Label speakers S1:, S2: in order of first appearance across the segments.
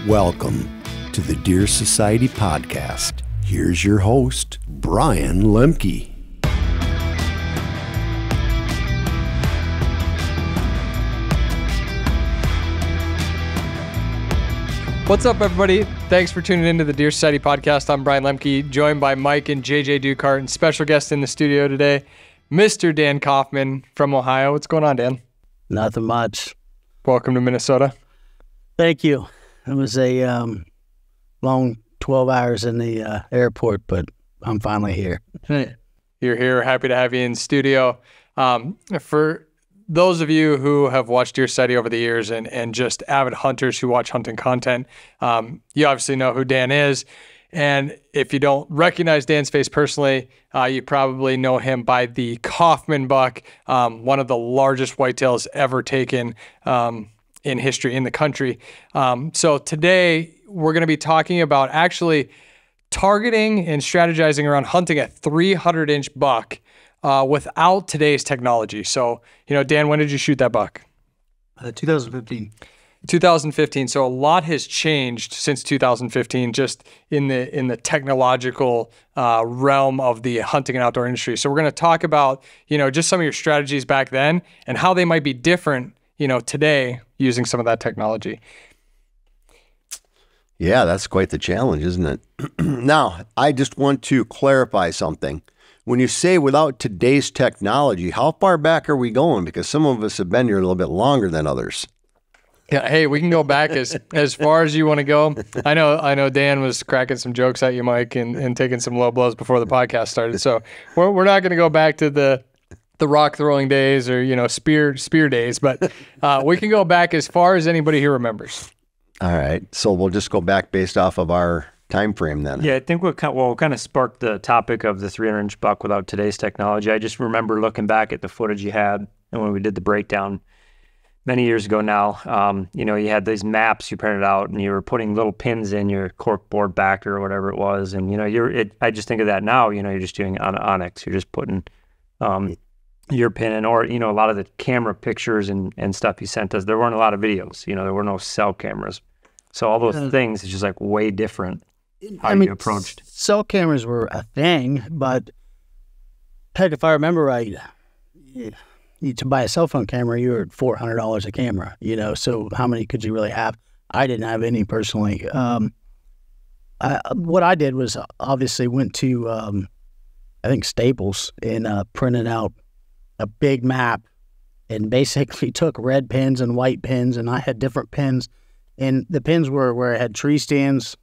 S1: Welcome to the Deer Society podcast. Here's your host, Brian Lemke.
S2: What's up, everybody? Thanks for tuning into the Deer Society podcast. I'm Brian Lemke, joined by Mike and JJ Dukart, and special guest in the studio today, Mr. Dan Coffman from Ohio. What's going on, Dan?
S3: Nothing much.
S2: Welcome to Minnesota.
S3: Thank you. It was a long 12 hours in the airport, but I'm finally here.
S2: You're here. Happy to have you in studio. For those of you who have watched Deer Society over the years and just avid hunters who watch hunting content, you obviously know who Dan is. And if you don't recognize Dan's face personally, you probably know him by the Coffman buck, one of the largest whitetails ever taken in history in the country. So today we're going to be talking about actually targeting and strategizing around hunting a 300-inch buck without today's technology. So, Dan, when did you shoot that buck?
S3: 2015.
S2: 2015. So a lot has changed since 2015, just in the technological realm of the hunting and outdoor industry. So we're going to talk about, just some of your strategies back then and how they might be different, today using some of that technology.
S1: Yeah, that's quite the challenge, isn't it? Now, I just want to clarify something. When you say without today's technology, how far back are we going? Because some of us have been here a little bit longer than others.
S2: Yeah, hey, we can go back as far as you want to go. I know Dan was cracking some jokes at you, Mike, and taking some low blows before the podcast started. So we're not going to go back to the rock throwing days or spear days, but we can go back as far as anybody here remembers.
S1: All right, so we'll just go back based off of our time frame then.
S4: Yeah, I think what kind of sparked the topic of the 300-inch buck without today's technology. I just remember looking back at the footage you had and when we did the breakdown many years ago now. You had these maps you printed out and you were putting little pins in your corkboard backer or whatever it was, and I just think of that now. You're just doing on Onyx. You're just putting your pin in, or a lot of the camera pictures and stuff you sent us. There weren't a lot of videos. There were no cell cameras, so all those things is just like way different. You approached
S3: cell cameras were a thing, but heck, if I remember right, to buy a cell phone camera, you were at $400 a camera. So how many could you really have? I didn't have any personally. What I did was obviously went to I think Staples and printed out a big map and basically took red pins and white pins, and I had different pins, and the pins were where I had tree stands,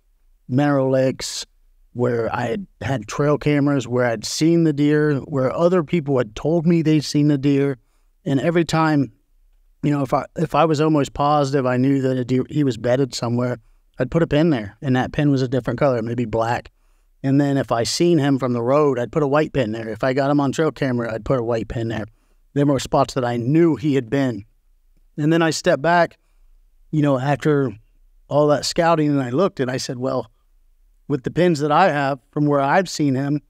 S3: mineral licks, where I had trail cameras, where I'd seen the deer, where other people had told me they'd seen the deer. And every time, if I was almost positive I knew that a deer, he was bedded somewhere, I'd put a pin there, and that pin was a different color, maybe black. And then if I seen him from the road, I'd put a white pin there. If I got him on trail camera, I'd put a white pin there. There were spots that I knew he had been. And then I stepped back, after all that scouting, and I looked and I said, well, with the pins that I have from where I've seen him,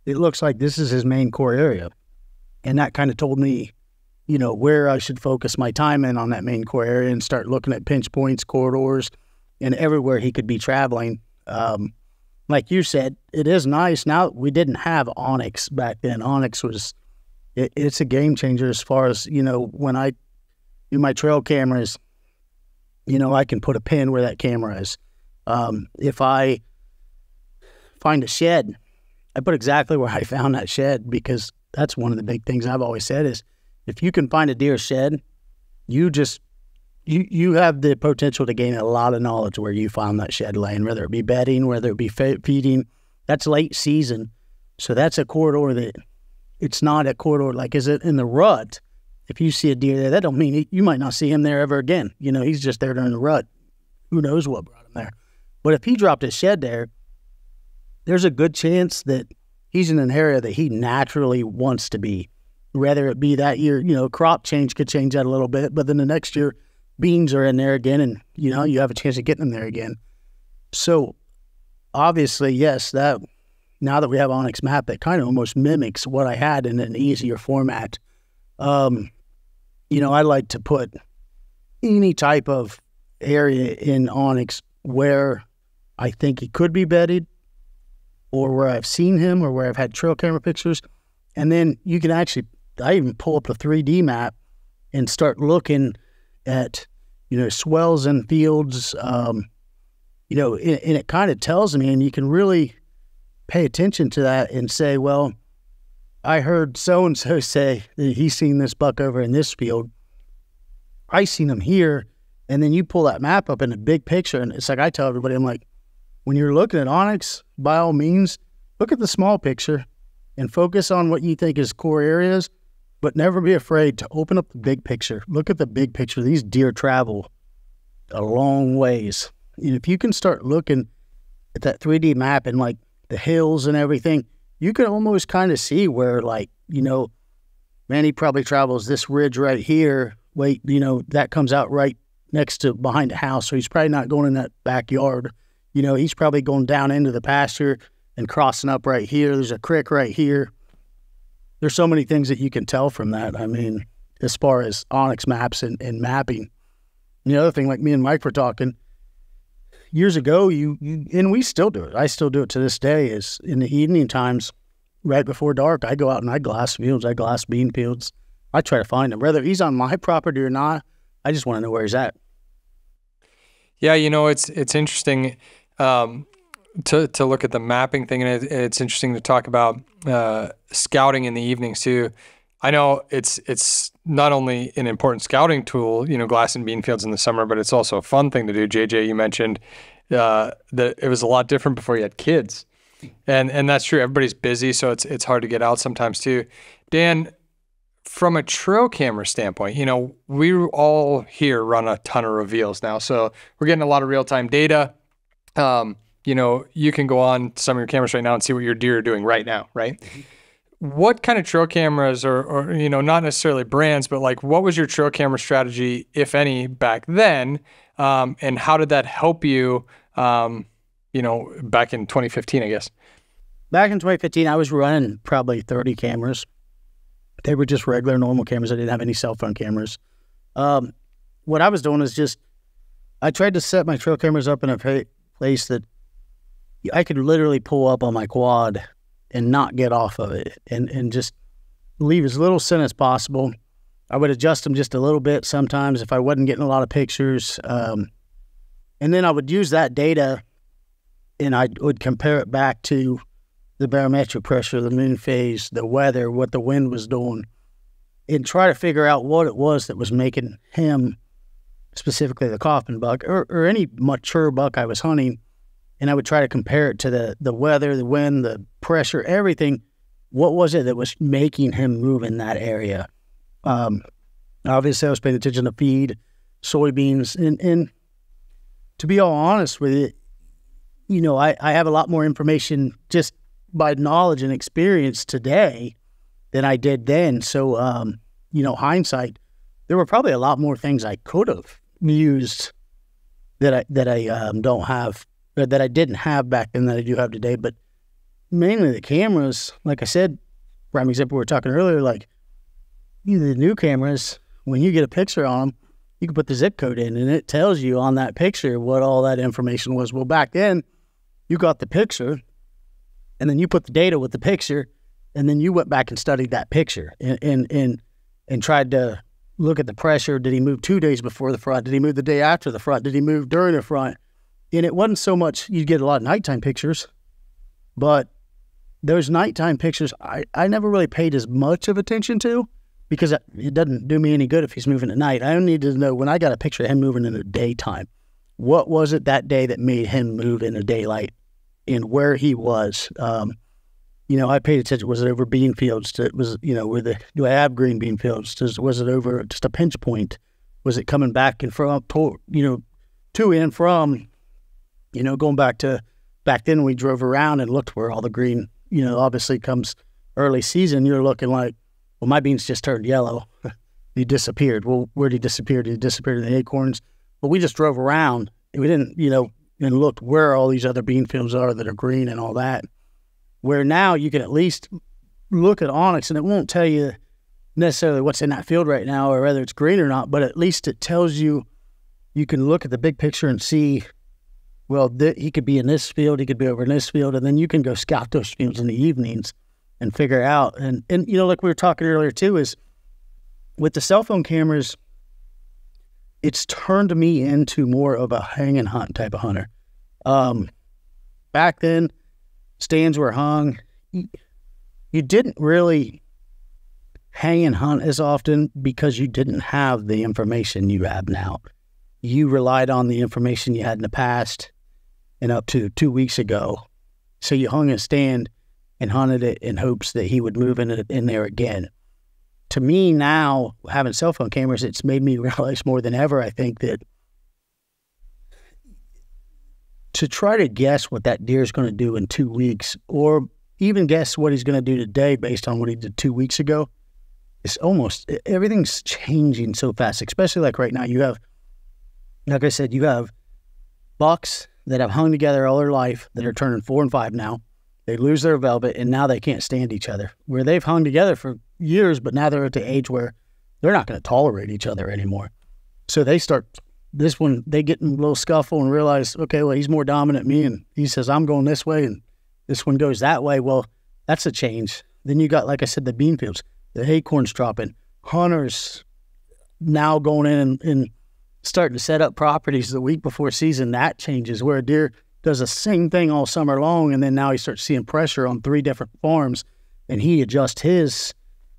S3: it looks like this is his main core area. And that kind of told me, where I should focus my time in on that main core area and start looking at pinch points, corridors, and everywhere he could be traveling. Like you said, it is nice. Now, we didn't have Onyx back then. Onyx was, it's a game changer as far as, when I do my trail cameras, I can put a pin where that camera is. If I find a shed, I put exactly where I found that shed, because that's one of the big things I've always said is if you can find a deer shed, you have the potential to gain a lot of knowledge where you found that shed laying, whether it be bedding, whether it be feeding. That's late season. So that's a corridor that it's not a corridor like is it in the rut. If you see a deer there, that don't mean you might not see him there ever again. He's just there during the rut. Who knows what brought him there. But if he dropped his shed there, there's a good chance that he's in an area that he naturally wants to be. Whether it be that year, crop change could change that a little bit, but then the next year, beans are in there again, and, you have a chance of getting them there again. So, obviously, yes, that now that we have Onyx Map, that kind of almost mimics what I had in an easier format. I like to put any type of area in Onyx where I think he could be bedded, or where I've seen him, or where I've had trail camera pictures. And then you can actually, I even pull up a 3D map and start looking at, swells and fields, and it kind of tells me, and you can really pay attention to that and say, well, I heard so-and-so say that he's seen this buck over in this field. I seen him here. And then you pull that map up in a big picture, and it's like I tell everybody, I'm like, when you're looking at onX, by all means, look at the small picture and focus on what you think is core areas, but never be afraid to open up the big picture. Look at the big picture. These deer travel a long ways. And if you can start looking at that 3D map and like the hills and everything, you can almost kind of see where, like, man, he probably travels this ridge right here. Wait, that comes out right next to behind the house. So he's probably not going in that backyard. He's probably going down into the pasture and crossing up right here. There's a creek right here. There's so many things that you can tell from that. I mean, as far as onX maps and mapping. And the other thing, like me and Mike were talking, years ago, and we still do it. I still do it to this day, is in the evening times, right before dark, I go out and I glass fields. I glass bean fields. I try to find him. Whether he's on my property or not, I just want to know where he's at.
S2: Yeah, it's interesting to look at the mapping thing, and it's interesting to talk about scouting in the evenings too. I know it's not only an important scouting tool, glassing bean fields in the summer, but it's also a fun thing to do. JJ, you mentioned that it was a lot different before you had kids, and that's true. Everybody's busy, so it's hard to get out sometimes too. Dan, from a trail camera standpoint, we all here run a ton of reveals now, so we're getting a lot of real-time data. You can go on some of your cameras right now and see what your deer are doing right now, right? Mm-hmm. What kind of trail cameras or not necessarily brands, but like what was your trail camera strategy, if any, back then? And how did that help you, back in 2015, I guess?
S3: Back in 2015, I was running probably 30 cameras. They were just regular, normal cameras. I didn't have any cell phone cameras. What I was doing is I tried to set my trail cameras up in a place that I could literally pull up on my quad and not get off of it and just leave as little scent as possible. I would adjust them just a little bit sometimes if I wasn't getting a lot of pictures. And then I would use that data and I would compare it back to the barometric pressure, the moon phase, the weather, what the wind was doing, and try to figure out what it was that was making him, specifically the Coffman buck, or any mature buck I was hunting, and I would try to compare it to the weather, the wind, the pressure, everything. What was it that was making him move in that area? Obviously, I was paying attention to feed, soybeans, and to be all honest with you, I have a lot more information just by knowledge and experience today than I did then. So, hindsight, there were probably a lot more things I could have used that I don't have, or that I didn't have back then that I do have today. But mainly the cameras, like I said, prime example we were talking earlier, like the new cameras, when you get a picture on them, you can put the zip code in and it tells you on that picture what all that information was. Well, back then, you got the picture, and then you put the data with the picture, and then you went back and studied that picture and tried to look at the pressure. Did he move 2 days before the front? Did he move the day after the front? Did he move during the front? And it wasn't so much, you'd get a lot of nighttime pictures, but those nighttime pictures, I never really paid as much of attention to, because it doesn't do me any good if he's moving at night. I only need to know when I got a picture of him moving in the daytime, what was it that day that made him move in the daylight? And where he was, I paid attention. Was it over bean fields? Do I have green bean fields? Was it over just a pinch point? Was it coming back and from, to and from, going back then we drove around and looked where all the green, obviously comes early season, you're looking like, well, my beans just turned yellow. He disappeared. Well, where did he disappear? Did he disappear in the acorns? Well, we just drove around. We didn't, and looked where all these other bean fields are that are green and all that. Where now you can at least look at onX, and it won't tell you necessarily what's in that field right now or whether it's green or not, but at least it tells you, you can look at the big picture and see well, he could be in this field, he could be over in this field, and then you can go scout those fields in the evenings and figure out. And you know, like we were talking earlier too, is with the cell phone cameras, it's turned me into more of a hang and hunt type of hunter. Back then, stands were hung. You didn't really hang and hunt as often because you didn't have the information you have now. You relied on the information you had in the past and up to 2 weeks ago. So you hung a stand and hunted it in hopes that he would move in there again. To me now, having cell phone cameras, it's made me realize more than ever, I think, that to try to guess what that deer is going to do in 2 weeks, or even guess what he's going to do today based on what he did 2 weeks ago, it's almost, everything's changing so fast, especially like right now. You have, like I said, you have bucks that have hung together all their life that are turning 4 and 5 now. They lose their velvet, and now they can't stand each other. Where they've hung together for years, but now they're at the age where they're not going to tolerate each other anymore. So they start, this one, they get in a little scuffle and realize, okay, well, he's more dominant than me, and he says, I'm going this way, and this one goes that way. Well, that's a change. Then you got, like I said, the bean fields, the acorns dropping, hunters now going in and starting to set up properties the week before season. That changes, where a deer does the same thing all summer long, and then now he starts seeing pressure on 3 different farms, and he adjusts his.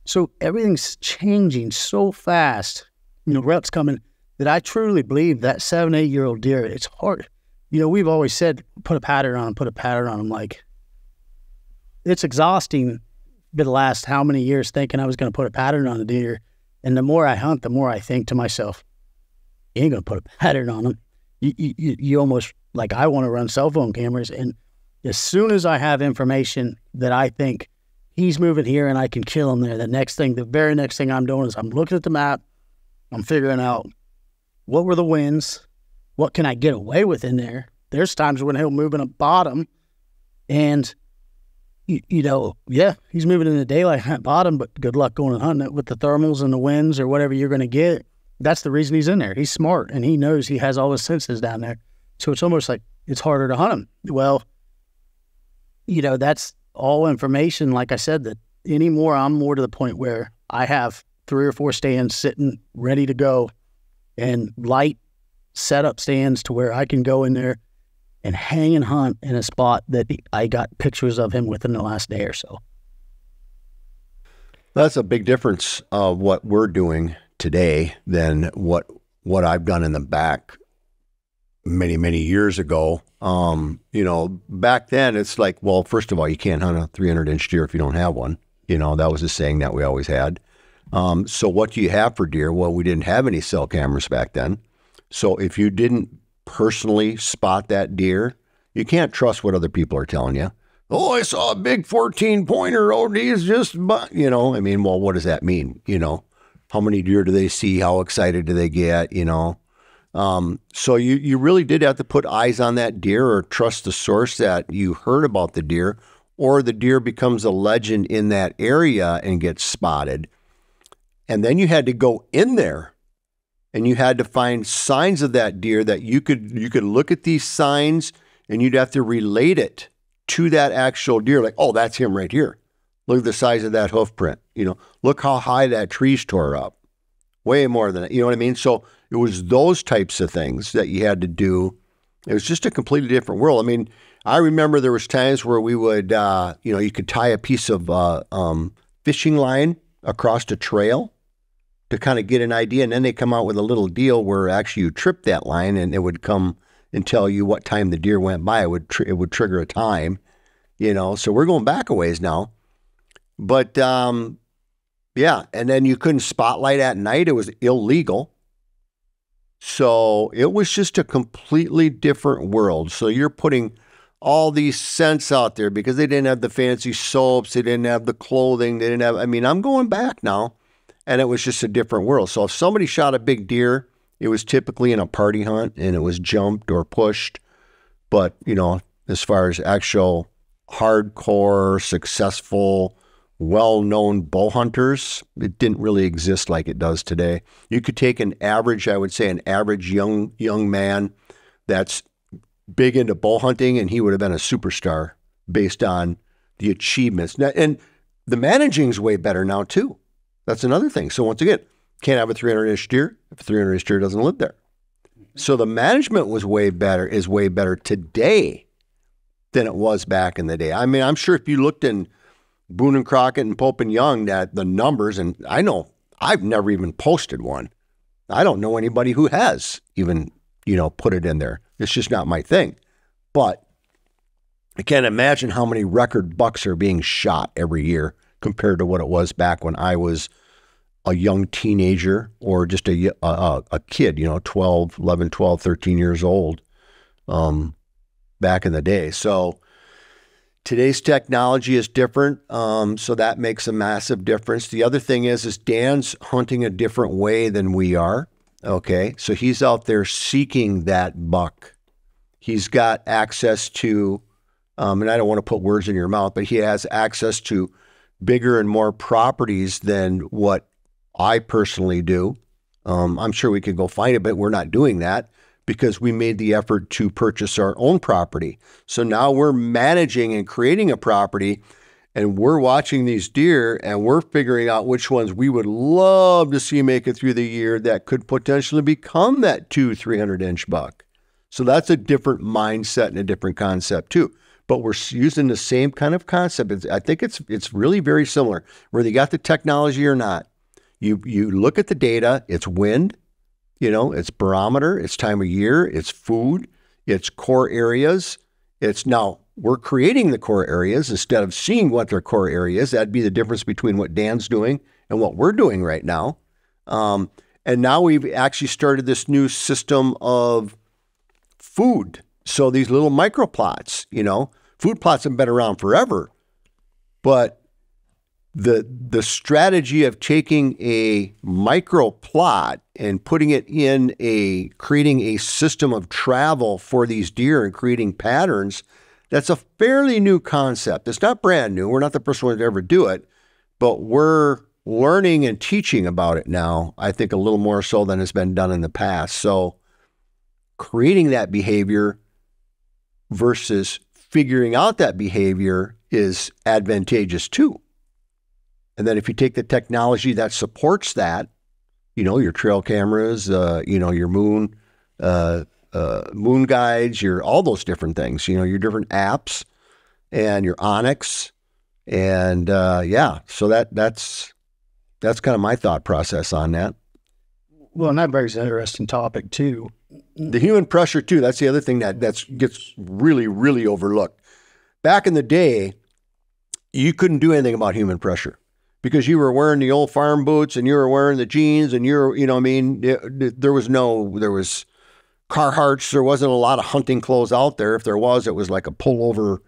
S3: So everything's changing so fast. You know, reps coming, that I truly believe that 7, 8-year-old deer, it's hard. You know, we've always said, put a pattern on him. Like, it's exhausting for the last how many years thinking I was going to put a pattern on a deer. And the more I hunt, the more I think to myself, you ain't going to put a pattern on him. You almost, like, I want to run cell phone cameras. And as soon as I have information that I think he's moving here and I can kill him there, the very next thing I'm doing is I'm looking at the map. I'm figuring out what were the winds, what can I get away with in there. There's times when he'll move in a bottom, and you know, yeah, he's moving in the daylight at bottom, but good luck going and hunting it with the thermals and the winds or whatever you're going to get. That's the reason he's in there. He's smart, and he knows he has all his senses down there. So it's almost like it's harder to hunt him. Well, you know, that's all information. Like I said, that anymore, I'm more to the point where I have 3 or 4 stands sitting ready to go, and light setup stands to where I can go in there and hang and hunt in a spot that I got pictures of him within the last day or so.
S1: That's a big difference of what we're doing today than what I've done in the back many, many years ago. You know, back then it's like, well, first of all, you can't hunt a 300-inch deer if you don't have one. You know, that was a saying that we always had. So what do you have for deer? Well, we didn't have any cell cameras back then. So if you didn't personally spot that deer, you can't trust what other people are telling you. Oh, I saw a big 14-pointer. Oh, he's just, you know, I mean, well, what does that mean? You know, how many deer do they see? How excited do they get? You know, so you really did have to put eyes on that deer, or trust the source that you heard about the deer, or the deer becomes a legend in that area and gets spotted. And then you had to go in there and you had to find signs of that deer that you could look at these signs, and you'd have to relate it to that actual deer. Like, oh, that's him right here. Look at the size of that hoof print. You know, look how high that tree's tore up. Way more than that. You know what I mean? So it was those types of things that you had to do. It was just a completely different world. I mean, I remember there was times where we would, you know, you could tie a piece of fishing line across a trail to kind of get an idea. And then they come out with a little deal where actually you trip that line, and it would come and tell you what time the deer went by. It would trigger a time, you know. So we're going back a ways now. But, yeah, and then you couldn't spotlight at night. It was illegal. So it was just a completely different world. So you're putting all these scents out there because they didn't have the fancy soaps. They didn't have the clothing. They didn't have, I mean, I'm going back now, and it was just a different world. So if somebody shot a big deer, it was typically in a party hunt, and it was jumped or pushed. But, you know, as far as actual hardcore, successful, well-known bow hunters, it didn't really exist like it does today. You could take an average, I would say an average young man that's big into bow hunting, and he would have been a superstar based on the achievements. Now, and the managing's way better now too. That's another thing. So once again, can't have a 300-inch deer if a 300-inch deer doesn't live there. So the management is way better today than it was back in the day. I mean, I'm sure if you looked in Boone and Crockett and Pope and Young, that the numbers, and I know I've never even posted one. I don't know anybody who has even, put it in there. It's just not my thing. But I can't imagine how many record bucks are being shot every year compared to what it was back when I was a young teenager or just a kid, 11, 12, 13 years old back in the day. So today's technology is different, so that makes a massive difference. The other thing is Dan's hunting a different way than we are, okay? So he's out there seeking that buck. He's got access to, and I don't want to put words in your mouth, but he has access to bigger and more properties than what I personally do. I'm sure we could go find it, but we're not doing that because we made the effort to purchase our own property. So now we're managing and creating a property, and we're watching these deer, and we're figuring out which ones we would love to see make it through the year that could potentially become that 200-300-inch buck. So that's a different mindset and a different concept too. But we're using the same kind of concept. I think it's really very similar, whether you got the technology or not. You look at the data, it's wind, it's barometer, it's time of year, it's food, it's core areas. It's now we're creating the core areas instead of seeing what their core area is. That'd be the difference between what Dan's doing and what we're doing right now. And now we've actually started this new system of food. So these little micro plots, food plots have been around forever, but the strategy of taking a micro plot and putting it in creating a system of travel for these deer and creating patterns, that's a fairly new concept. It's not brand new. We're not the first ones to ever do it, but we're learning and teaching about it now, I think a little more so than has been done in the past. So creating that behavior versus figuring out that behavior is advantageous too. And then if you take the technology that supports that, your trail cameras, your moon guides, all those different things, your different apps and your Onyx. And so that's kind of my thought process on that.
S3: Well, and that brings an interesting topic too.
S1: The human pressure too. That's the other thing that gets really, really overlooked. Back in the day, you couldn't do anything about human pressure because you were wearing the old farm boots and you were wearing the jeans and there was Carhartts. There wasn't a lot of hunting clothes out there. If there was, it was like a pullover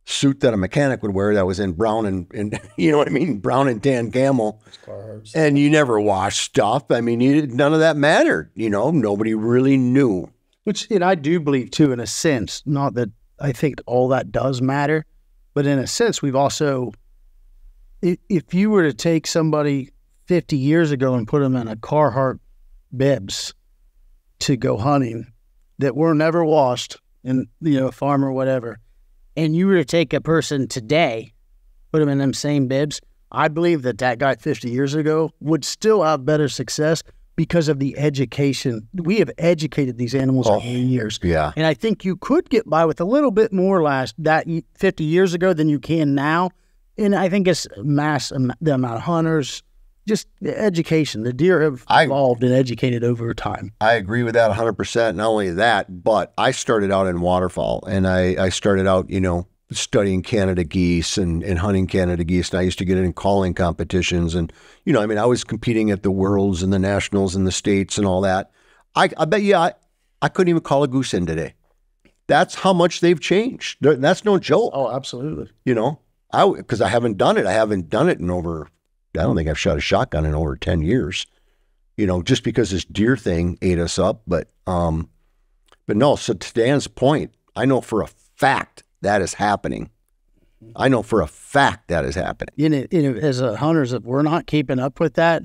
S1: suit that a mechanic would wear that was in brown and brown and tan camel. And you never washed stuff. I mean, none of that mattered. Nobody really knew.
S3: Which, I do believe too, in a sense, not that I think all that does matter, but in a sense, we've also, if you were to take somebody 50 years ago and put them in a Carhartt bibs to go hunting that were never washed in, a farm or whatever, and you were to take a person today, put them in them same bibs, I believe that guy 50 years ago would still have better success because of the education. We have educated these animals over years.
S1: Yeah.
S3: And I think you could get by with a little bit more that 50 years ago than you can now. And I think it's the amount of hunters, just the education. The deer have evolved and educated over time.
S1: I agree with that 100%. Not only that, but I started out in waterfowl, and I started out, studying Canada geese and hunting Canada geese. And I used to get in calling competitions. And, I was competing at the Worlds and the Nationals and the States and all that. I bet you I couldn't even call a goose in today. That's how much they've changed. That's no joke.
S3: Oh, absolutely.
S1: Because I haven't done it. I haven't done it in over, I don't think I've shot a shotgun in over 10 years, just because this deer thing ate us up. But no, so to Dan's point, I know for a fact that is happening. I know for a fact that is happening.
S3: As hunters, if we're not keeping up with that,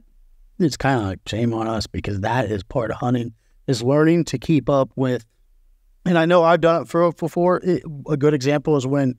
S3: it's kind of like shame on us, because that is part of hunting, is learning to keep up with And I know I've done it before. A good example is when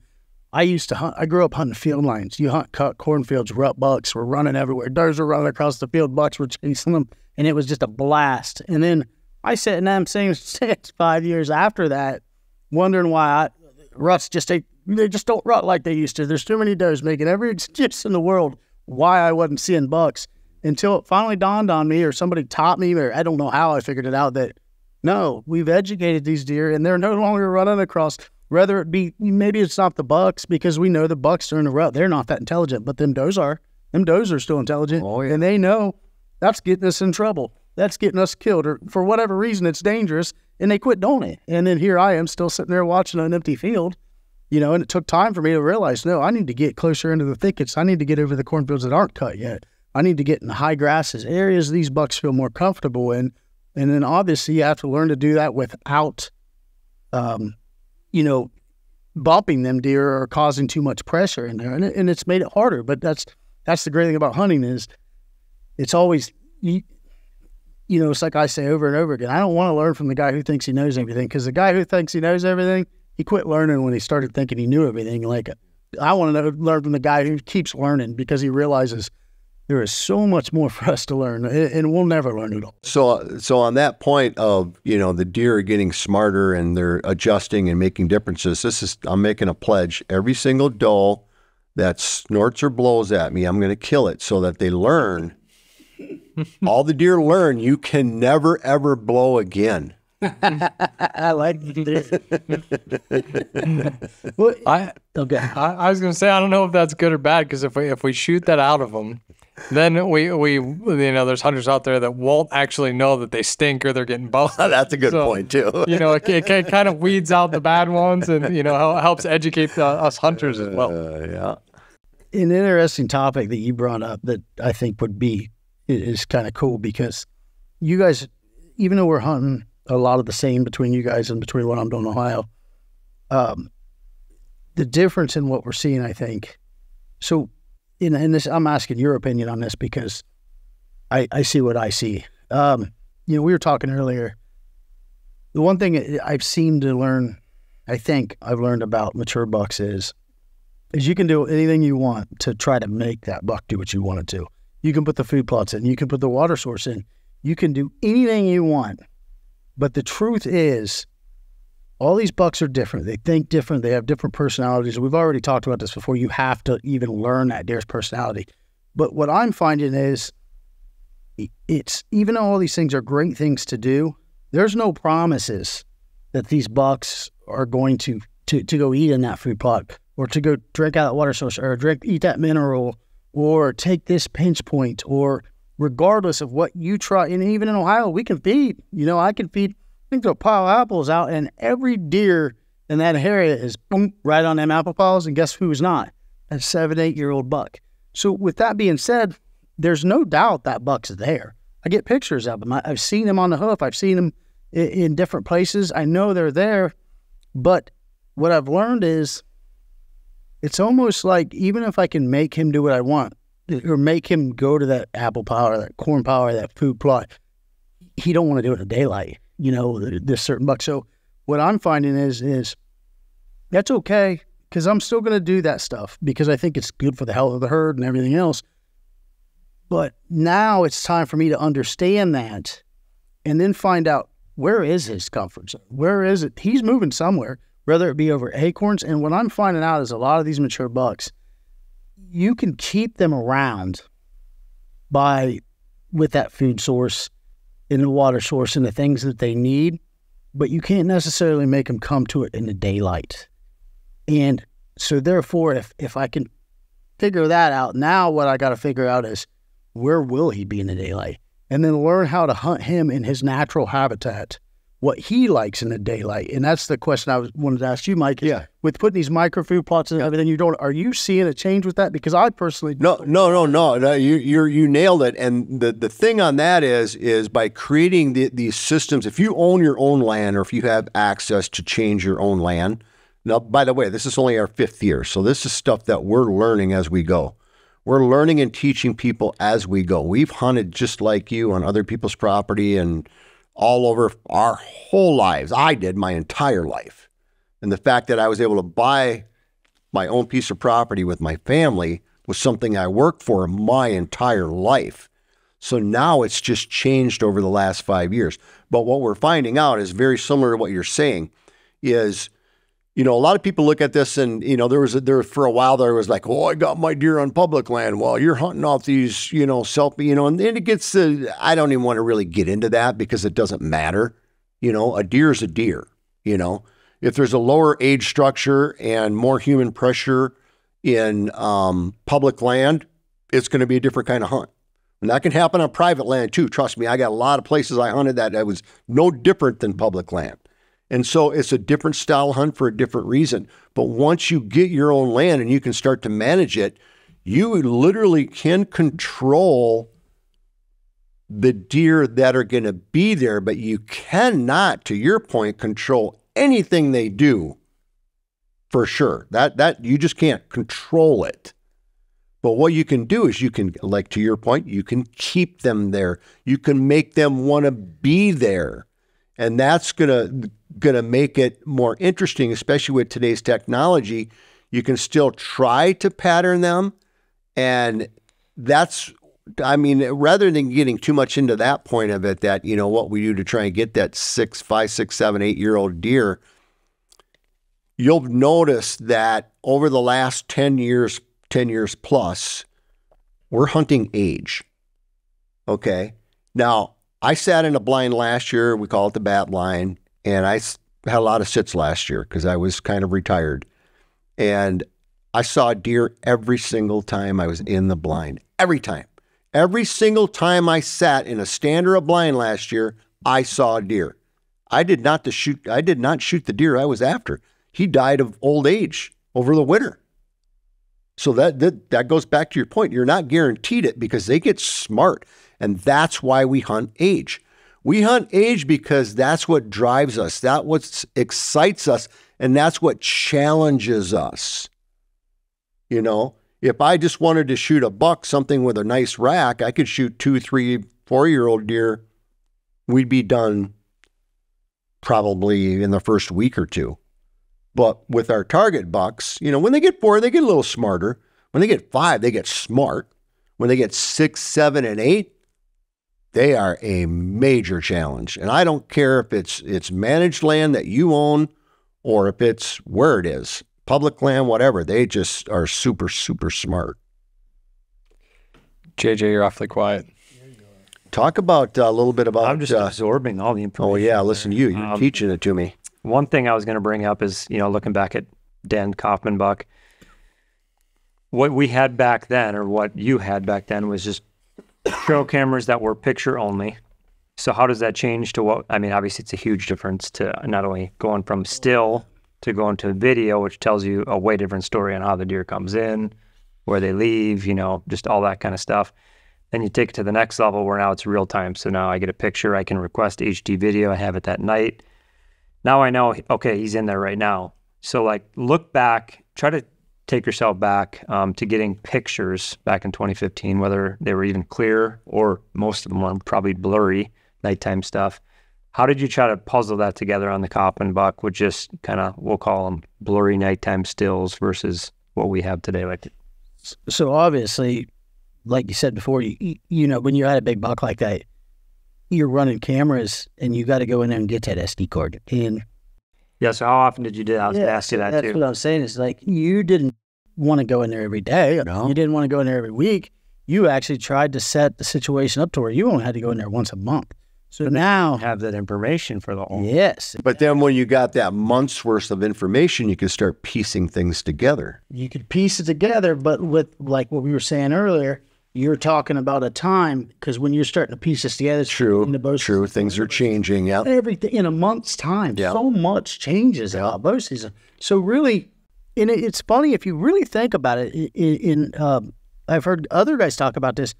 S3: I used to hunt. I grew up hunting field lines. You hunt cut cornfields, rut bucks were running everywhere. Does were running across the field, bucks were chasing them, and it was just a blast. And then I sat in them same 5 years after that, wondering why ruts they just don't rut like they used to. There's too many does, making every excuse in the world why I wasn't seeing bucks, until it finally dawned on me, or somebody taught me, or I don't know how I figured it out, that no, we've educated these deer and they're no longer running across. Whether it be, maybe it's not the bucks, because we know the bucks are in the rut. They're not that intelligent, but them does are. Them does are still intelligent.
S1: Oh, yeah.
S3: And they know that's getting us in trouble. That's getting us killed, or for whatever reason, it's dangerous, and they quit doing it. And then here I am still sitting there watching an empty field, and it took time for me to realize, no, I need to get closer into the thickets. I need to get over the cornfields that aren't cut yet. I need to get in the high grasses, areas these bucks feel more comfortable in. And then obviously you have to learn to do that without, bumping them deer or causing too much pressure in there. And it's made it harder. But that's the great thing about hunting, is it's always, it's like I say over and over again, I don't want to learn from the guy who thinks he knows everything, because the guy who thinks he knows everything, he quit learning when he started thinking he knew everything. Like, I want to learn from the guy who keeps learning, because he realizes there is so much more for us to learn, and we'll never learn it all.
S1: So on that point of, the deer are getting smarter and they're adjusting and making differences, I'm making a pledge. Every single doe that snorts or blows at me, I'm going to kill it, so that they learn. All the deer learn, you can never, ever blow again.
S3: I like this.
S2: I was going to say, I don't know if that's good or bad, because if we shoot that out of them, then we there's hunters out there that won't actually know that they stink or they're getting bowed.
S1: That's a good point too.
S2: It kind of weeds out the bad ones, and helps educate us hunters as well.
S1: Yeah.
S3: An interesting topic that you brought up that I think is kind of cool, because you guys, even though we're hunting a lot of the same between you guys and between what I'm doing in Ohio, the difference in what we're seeing, I think. So in this, I'm asking your opinion on this, because I see what I see. We were talking earlier. The one thing I've seemed to learn, I think I've learned about mature bucks is you can do anything you want to try to make that buck do what you want it to. You can put the food plots in. You can put the water source in. You can do anything you want. But the truth is, all these bucks are different. They think different. They have different personalities. We've already talked about this before. You have to even learn that deer's personality. But what I'm finding is, it's, even though all these things are great things to do, there's no promises that these bucks are going to go eat in that food plot, or to go drink out that water source, or eat that mineral, or take this pinch point, or regardless of what you try. And even in Ohio, we can feed. I can feed. I think throw a pile of apples out, and every deer in that area is boom, right on them apple piles. And guess who's not? That 7-8-year-old buck. So with that being said, there's no doubt that buck's there. I get pictures of them. I've seen them on the hoof. I've seen them in different places. I know they're there. But what I've learned is, it's almost like, even if I can make him do what I want, or make him go to that apple pile or that corn pile or that food plot, he don't want to do it in daylight. This certain buck. So what I'm finding is that's okay, because I'm still going to do that stuff, because I think it's good for the health of the herd and everything else. But now it's time for me to understand that, and then find out, where is his comfort zone? Where is it? He's moving somewhere, whether it be over acorns. And what I'm finding out is, a lot of these mature bucks, you can keep them around with that food source and the water source and the things that they need, but you can't necessarily make them come to it in the daylight. And so therefore, if I can figure that out, now what I got to figure out is, where will he be in the daylight? And then learn how to hunt him in his natural habitat, what he likes in the daylight. And that's the question I wanted to ask you, Mike.
S1: Yeah.
S3: With putting these micro food plots and everything you're doing, are you seeing a change with that? Because I personally...
S1: No. You nailed it. And the thing on that is by creating these systems, if you own your own land, or if you have access to change your own land. Now, by the way, this is only our 5th year. So this is stuff that we're learning as we go. We're learning and teaching people as we go. We've hunted just like you on other people's property and all over our whole lives. I did my entire life. And the fact that I was able to buy my own piece of property with my family was something I worked for my entire life. So now it's just changed over the last 5 years. But what we're finding out is very similar to what you're saying is, you know, a lot of people look at this and, you know, there for a while there was like, oh, I got my deer on public land while you're hunting off these, you know, and then it gets I don't even want to really get into that because it doesn't matter. You know, a deer is a deer, you know. If there's a lower age structure and more human pressure in public land, it's going to be a different kind of hunt. And that can happen on private land too. Trust me, I got a lot of places I hunted that was no different than public land. And so it's a different style hunt for a different reason. But once you get your own land and you can start to manage it, you literally can control the deer that are going to be there, but you cannot, to your point, control anything they do for sure. That you just can't control it. But what you can do is you can, like to your point, you can keep them there. You can make them want to be there. And that's gonna make it more interesting, especially with today's technology. You can still try to pattern them. And that's, I mean, rather than getting too much into that point of it, that, you know, what we do to try and get that 5, 6, 7, 8-year-old deer, you'll notice that over the last 10 years plus, we're hunting age. Okay. Now, I sat in a blind last year. We call it the bat line. And I had a lot of sits last year because I was kind of retired. And I saw deer every single time I was in the blind. Every time. Every single time I sat in a stand or a blind last year, I saw a deer. I did not shoot the deer I was after. He died of old age over the winter. So that goes back to your point. You're not guaranteed it because they get smart. And that's why we hunt age. We hunt age because that's what drives us. That's what excites us. And that's what challenges us. You know, if I just wanted to shoot a buck, something with a nice rack, I could shoot 2, 3, 4-year-old deer. We'd be done probably in the first week or two. But with our target bucks, you know, when they get 4, they get a little smarter. When they get 5, they get smart. When they get 6, 7, and 8, they are a major challenge. And I don't care if it's managed land that you own or if it's where it is, public land, whatever. They just are super, super smart.
S2: JJ, you're awfully quiet.
S1: Talk about a little bit about...
S4: I'm just absorbing all the information.
S1: Oh, yeah. Listen to you. You're teaching it to me.
S4: One thing I was going to bring up is, you know, looking back at Dan Coffman buck, what we had back then, or what you had back then, was just trail cameras that were picture only. So how does that change to what, I mean, obviously it's a huge difference to not only going from still to going to video, which tells you a way different story on how the deer comes in, where they leave, you know, just all that kind of stuff. Then you take it to the next level where now it's real time. So now I get a picture, I can request HD video, I have it that night. Now I know, okay, he's in there right now. So like look back, try to take yourself back to getting pictures back in 2015, whether they were even clear or most of them were probably blurry, nighttime stuff. How did you try to puzzle that together on the Coffman buck with just kind of, we'll call them blurry nighttime stills versus what we have today? Like,
S3: so obviously, like you said before, you know, when you're at a big buck like that, you're running cameras and you got to go in there and get that SD card. And
S4: yeah, so how often did you do that? I was going to ask you that
S3: that's
S4: too.
S3: That's what I was saying. Is like, you didn't want to go in there every day.
S1: No.
S3: You didn't want to go in there every week. You actually tried to set the situation up to where you only had to go in there once a month. So now
S4: have that information for the whole.
S3: Yes.
S1: But then when you got that month's worth of information, you can start piecing things together.
S3: You could piece it together, but with like what we were saying earlier, you're talking about a time, because when you're starting to piece this together, it's
S1: True.
S3: True.
S1: Things are changing. Yeah.
S3: Everything in a month's time.
S1: Yeah.
S3: So much changes about bow season. So really, and it's funny if you really think about it. I've heard other guys talk about this.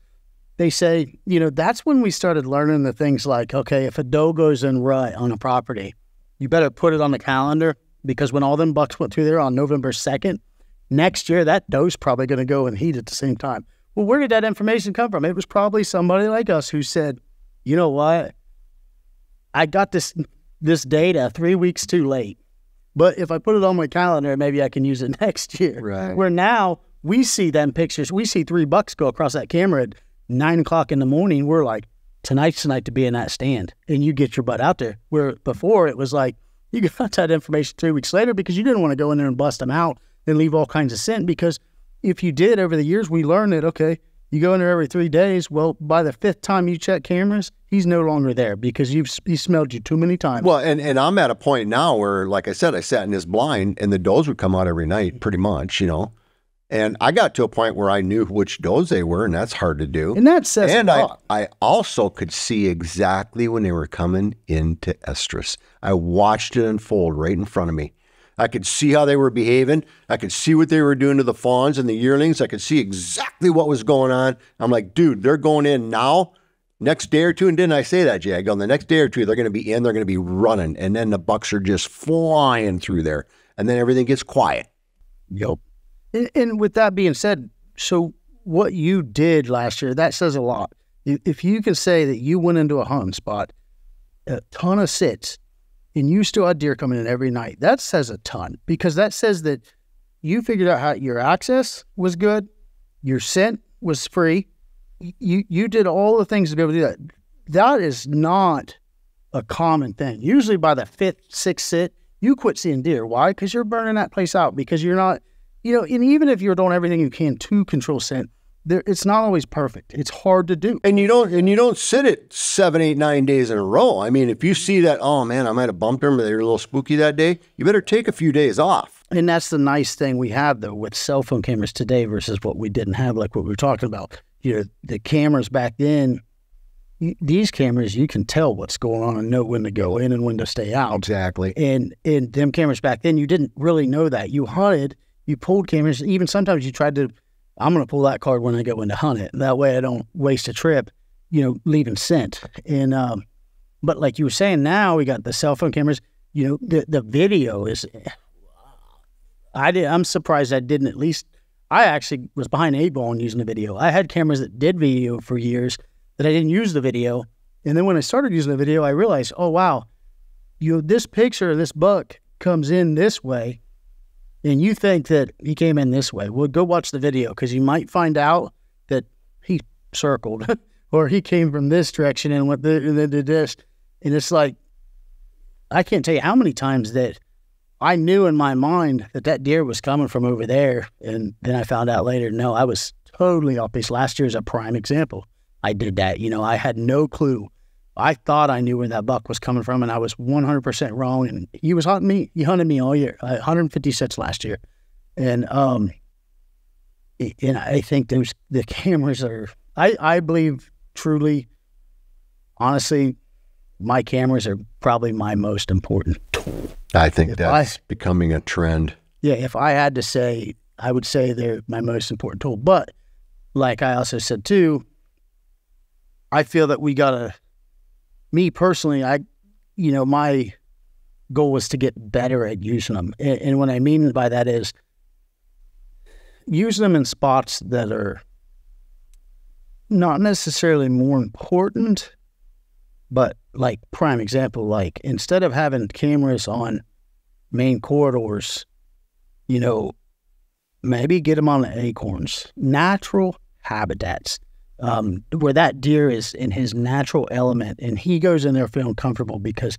S3: They say, you know, that's when we started learning the things like, okay, if a doe goes in rut on a property, you better put it on the calendar, because when all them bucks went through there on November 2nd, next year that doe's probably going to go and heat at the same time. Well, where did that information come from? It was probably somebody like us who said, you know what? I got this data 3 weeks too late. But if I put it on my calendar, maybe I can use it next year.
S1: Right.
S3: Where now we see them pictures. We see 3 bucks go across that camera at 9 o'clock in the morning. We're like, tonight's the night to be in that stand. And you get your butt out there. Where before it was like, you got that information 3 weeks later because you didn't want to go in there and bust them out and leave all kinds of scent. Because if you did over the years, we learned that, okay, you go in there every 3 days. Well, by the 5th time you check cameras, he's no longer there because he smelled you too many times.
S1: Well, and I'm at a point now where, like I said, I sat in this blind and the does would come out every night pretty much, you know. And I got to a point where I knew which does they were, and that's hard to do.
S3: And that says
S1: and
S3: a lot.
S1: I also could see exactly when they were coming into estrus. I watched it unfold right in front of me. I could see how they were behaving. I could see what they were doing to the fawns and the yearlings. I could see exactly what was going on. I'm like, dude, they're going in now. Next day or two, and didn't I say that, Jay? I go, the next day or two, they're going to be in, they're going to be running, and then the bucks are just flying through there, and then everything gets quiet.
S3: Yep. And with that being said, so what you did last year, that says a lot. If you can say that you went into a hunting spot, a ton of sits, and you still had deer coming in every night, that says a ton, because that says that you figured out how your access was good, your scent was free, you did all the things to be able to do that. That is not a common thing. Usually by the 5th, 6th sit, you quit seeing deer. Why? Because you're burning that place out, because you're not, you know, and even if you're doing everything you can to control scent, it's not always perfect. It's hard to do.
S1: And you don't sit it 7, 8, 9 days in a row. I mean, if you see that, oh man, I might have bumped them, but they were a little spooky that day, you better take a few days off.
S3: And that's the nice thing we have, though, with cell phone cameras today versus what we didn't have, like what we were talking about. You know, the cameras back then, these cameras, you can tell what's going on and know when to go in and when to stay out.
S1: Exactly.
S3: And them cameras back then, you didn't really know that. You hunted, you pulled cameras. Even sometimes you tried to, I'm going to pull that card when I go in to hunt it. That way I don't waste a trip, you know, leaving scent. And, but like you were saying, now we got the cell phone cameras, you know, the video is, I'm surprised I didn't at least, I actually was behind 8 ball on using the video. I had cameras that did video for years that I didn't use the video. And then when I started using the video, I realized, oh, wow, you know, this picture of this buck comes in this way, and you think that he came in this way. Well, go watch the video, because you might find out that he circled or he came from this direction and went this. And it's like, I can't tell you how many times that I knew in my mind that that deer was coming from over there. And then I found out later, no, I was totally off base. Last year is a prime example. I did that. You know, I had no clue. I thought I knew where that buck was coming from, and I was 100% wrong. And he was hunting me. He hunted me all year. 150 sets last year. And I think the cameras are, I believe truly, honestly, my cameras are probably my most important tool.
S1: I think that's becoming a trend.
S3: Yeah, if I had to say, I would say they're my most important tool. But like I also said too, I feel that we gotta, me personally, my goal was to get better at using them. And what I mean by that is using them in spots that are not necessarily more important, but like prime example, like instead of having cameras on main corridors, you know, maybe get them on the acorns, natural habitats, where that deer is in his natural element, and he goes in there feeling comfortable because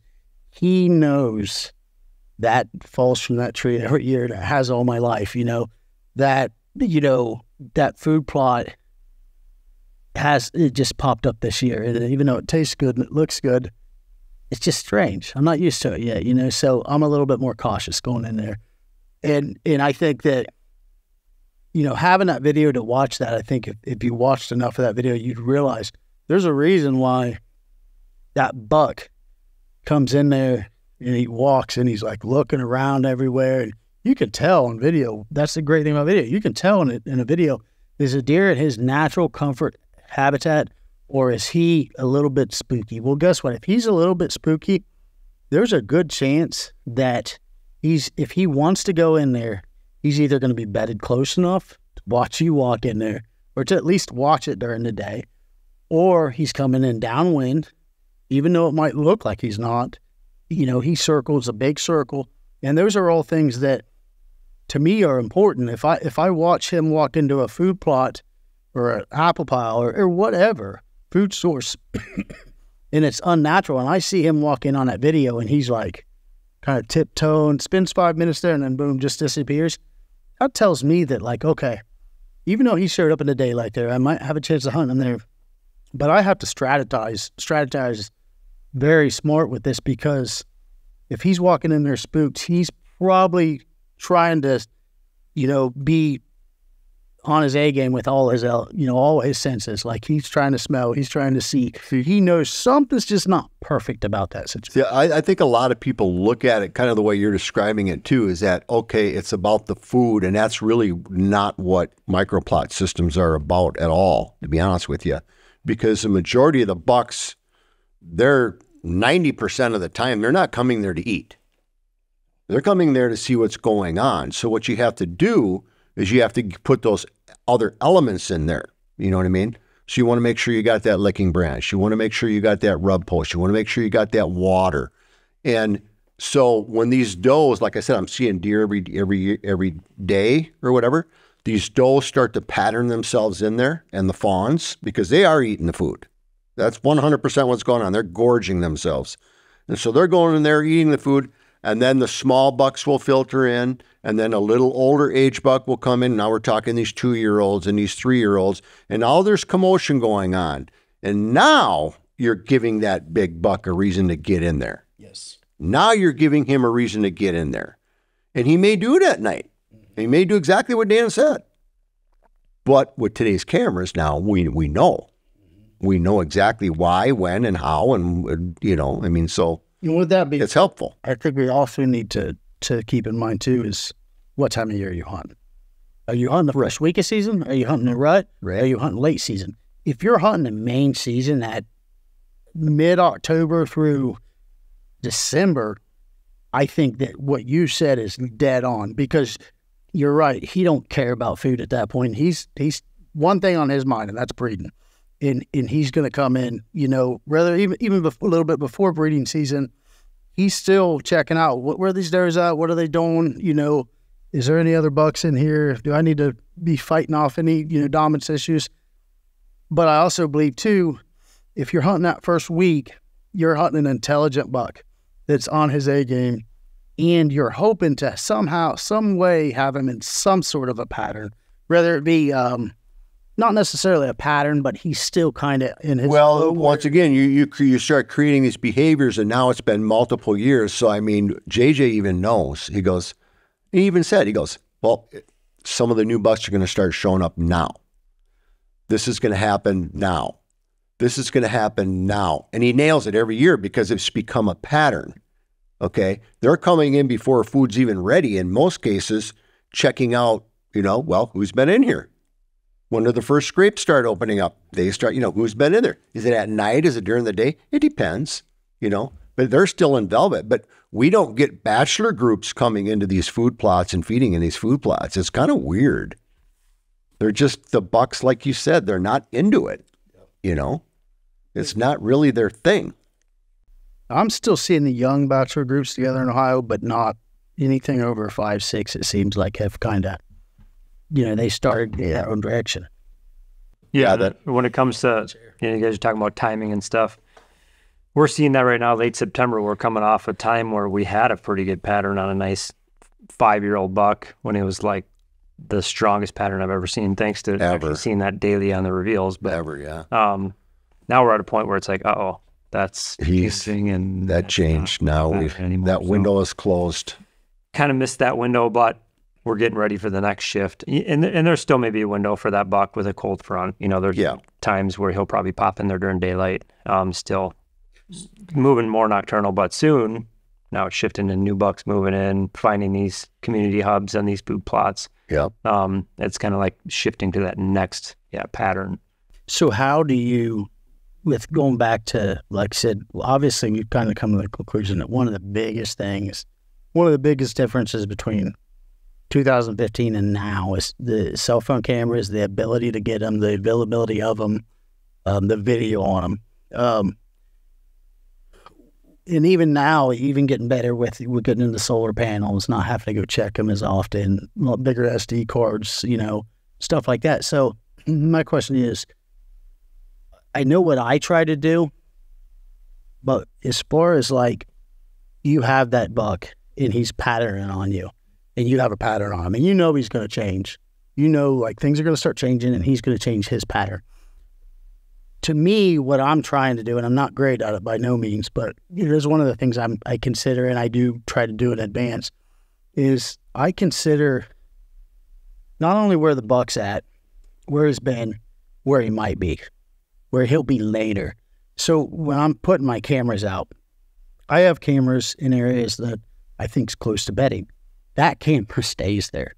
S3: he knows that falls from that tree every year that has all my life, that food plot it just popped up this year. And even though it tastes good and it looks good, it's just strange. I'm not used to it yet, so I'm a little bit more cautious going in there. And I think that, having that video to watch that, I think if you watched enough of that video, you'd realize there's a reason why that buck comes in there and he walks and he's like looking around everywhere. And you can tell on video. That's the great thing about video. You can tell in a video, is a deer in his natural comfort habitat, or is he a little bit spooky? Well, guess what? If he's a little bit spooky, there's a good chance that if he wants to go in there, he's either going to be bedded close enough to watch you walk in there, or to at least watch it during the day, or he's coming in downwind even though it might look like he's not. He circles a big circle, and those are all things that, to me, are important. If I watch him walk into a food plot or an apple pile or whatever food source, and it's unnatural, and I see him walk in on that video, and he's like kind of tiptoeing, spends 5 minutes there, and then boom, just disappears. That tells me that, like, okay, even though he showed up in the daylight there, I might have a chance to hunt him there, but I have to strategize very smart with this, because if he's walking in there spooked, he's probably trying to, be on his A game with all his senses. Like, he's trying to smell, he's trying to see. He knows something's just not perfect about that situation.
S1: Yeah, I think a lot of people look at it kind of the way you're describing it too, is that, okay, it's about the food, and that's really not what microplot systems are about at all, to be honest with you. Because the majority of the bucks, they're 90% of the time, they're not coming there to eat. They're coming there to see what's going on. So what you have to do is you have to put those other elements in there. You know what I mean? So you want to make sure you got that licking branch. You want to make sure you got that rub post. You want to make sure you got that water. And so when these does, like I said, I'm seeing deer every day or whatever, these does start to pattern themselves in there, and the fawns, because they are eating the food. That's 100% what's going on. They're gorging themselves. And so they're going in there eating the food, and then the small bucks will filter in, and then a little older age buck will come in. Now we're talking these 2-year-olds and these 3-year-olds, and now there's commotion going on. And now you're giving that big buck a reason to get in there.
S3: Yes.
S1: Now you're giving him a reason to get in there. And he may do it at night. He may do exactly what Dan said. But with today's cameras now, we know. We know exactly why, when, and how, and, so
S3: would that be?
S1: It's helpful.
S3: I think we also need to keep in mind, too, is what time of year you hunt. Are you hunting the first week of season? Are you hunting the rut?
S1: Right.
S3: Are you hunting late season? If you're hunting the main season at mid-October through December, I think that what you said is dead on, because you're right. He don't care about food at that point. He's one thing on his mind, and that's breeding. And he's going to come in, rather even a little bit before breeding season, he's still checking out where these does at, what are they doing, is there any other bucks in here? Do I need to be fighting off any, dominance issues? But I also believe, too, if you're hunting that first week, you're hunting an intelligent buck that's on his A game, and you're hoping to somehow, some way have him in some sort of a pattern, whether it be not necessarily a pattern, but he's still kind of in his...
S1: Well, once again, you start creating these behaviors, and now it's been multiple years. So, I mean, JJ even knows. He even said, well, some of the new bucks are going to start showing up now. This is going to happen now. This is going to happen now. And he nails it every year because it's become a pattern. Okay? They're coming in before food's even ready, in most cases, checking out, who's been in here? When do the first scrapes start opening up? They start, who's been in there? Is it at night? Is it during the day? It depends, but they're still in velvet. But we don't get bachelor groups coming into these food plots and feeding in these food plots. It's kind of weird. They're just the bucks, like you said, they're not into it, It's not really their thing.
S3: I'm still seeing the young bachelor groups together in Ohio, but not anything over 5, 6, it seems like, have kind of, they started their own direction.
S4: Yeah, when it comes to, you guys are talking about timing and stuff. We're seeing that right now, late September. We're coming off a time where we had a pretty good pattern on a nice 5-year-old buck when it was like the strongest pattern I've ever seen, thanks to actually seeing that daily on the reveals. But
S1: yeah.
S4: Now we're at a point where it's like, that's changing, and
S1: that changed. Now that window is closed.
S4: Kind of missed that window, but we're getting ready for the next shift. And there's still maybe a window for that buck with a cold front. There's times where he'll probably pop in there during daylight. Still moving more nocturnal, but soon, now it's shifting to new bucks moving in, finding these community hubs and these food plots.
S1: Yeah.
S4: It's kind of like shifting to that next pattern.
S3: So how do you, with going back to, like I said, obviously we've kind of come to the conclusion that one of the biggest differences between 2015 and now is the cell phone cameras, the ability to get them, the availability of them, the video on them. and even now, even getting better with getting into solar panels, not having to go check them as often, bigger SD cards, stuff like that. So my question is, I know what I try to do, but as far as like you have that buck and he's patterning on you and you have a pattern on him and he's going to change, like things are going to start changing and he's going to change his pattern. To me, what I'm trying to do, and I'm not great at it by no means, but it is one of the things I consider, and I do try to do in advance, is I consider not only where the buck's at, where he's been, where he might be, where he'll be later. So when I'm putting my cameras out, I have cameras in areas that I think is close to bedding. That camera stays there.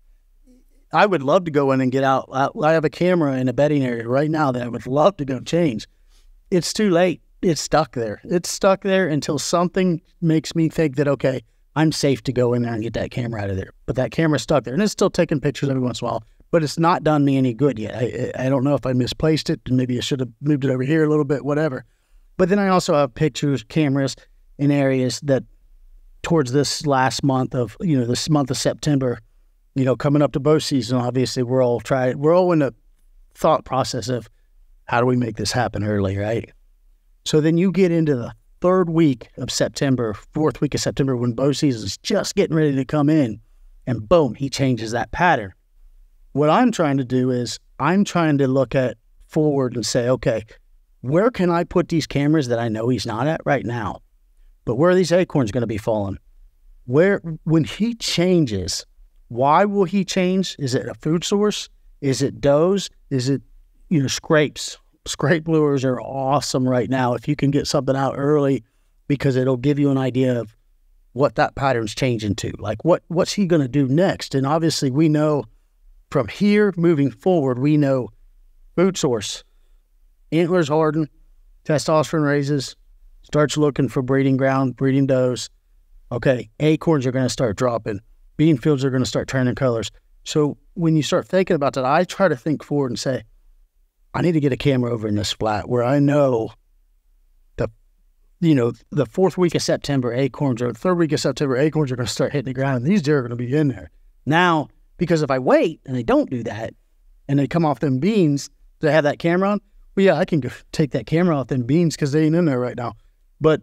S3: I would love to go in and get out. I have a camera in a bedding area right now that I would love to go change. It's too late. It's stuck there. It's stuck there until something makes me think that, okay, I'm safe to go in there and get that camera out of there. But that camera's stuck there. And it's still taking pictures every once in a while. But it's not done me any good yet. I don't know if I misplaced it. Maybe I should have moved it over here a little bit, whatever. But then I also have cameras in areas that towards this last month of, this month of September, coming up to bow season, obviously we're all in the thought process of how do we make this happen early, right? So then you get into the third week of September, fourth week of September, when bow season is just getting ready to come in, and boom, he changes that pattern. What I'm trying to do is I'm trying to look at forward and say, okay, where can I put these cameras that I know he's not at right now? But where are these acorns going to be falling? When he changes, why will he change? Is it a food source? Is it does? Is it, scrapes? Scrape lures are awesome right now if you can get something out early, because it'll give you an idea of what that pattern's changing to. Like what's he going to do next? And obviously we know from here moving forward, we know food source, antlers harden, testosterone raises, starts looking for breeding ground, breeding does. Okay, acorns are going to start dropping. Bean fields are going to start turning colors. So when you start thinking about that, I try to think forward and say, I need to get a camera over in this flat where I know the fourth week of September, acorns, or the third week of September, acorns are going to start hitting the ground, and these deer are going to be in there. Now, because if I wait and I don't do that, and they come off them beans, they have that camera on, well, yeah, I can go take that camera off them beans because they ain't in there right now. But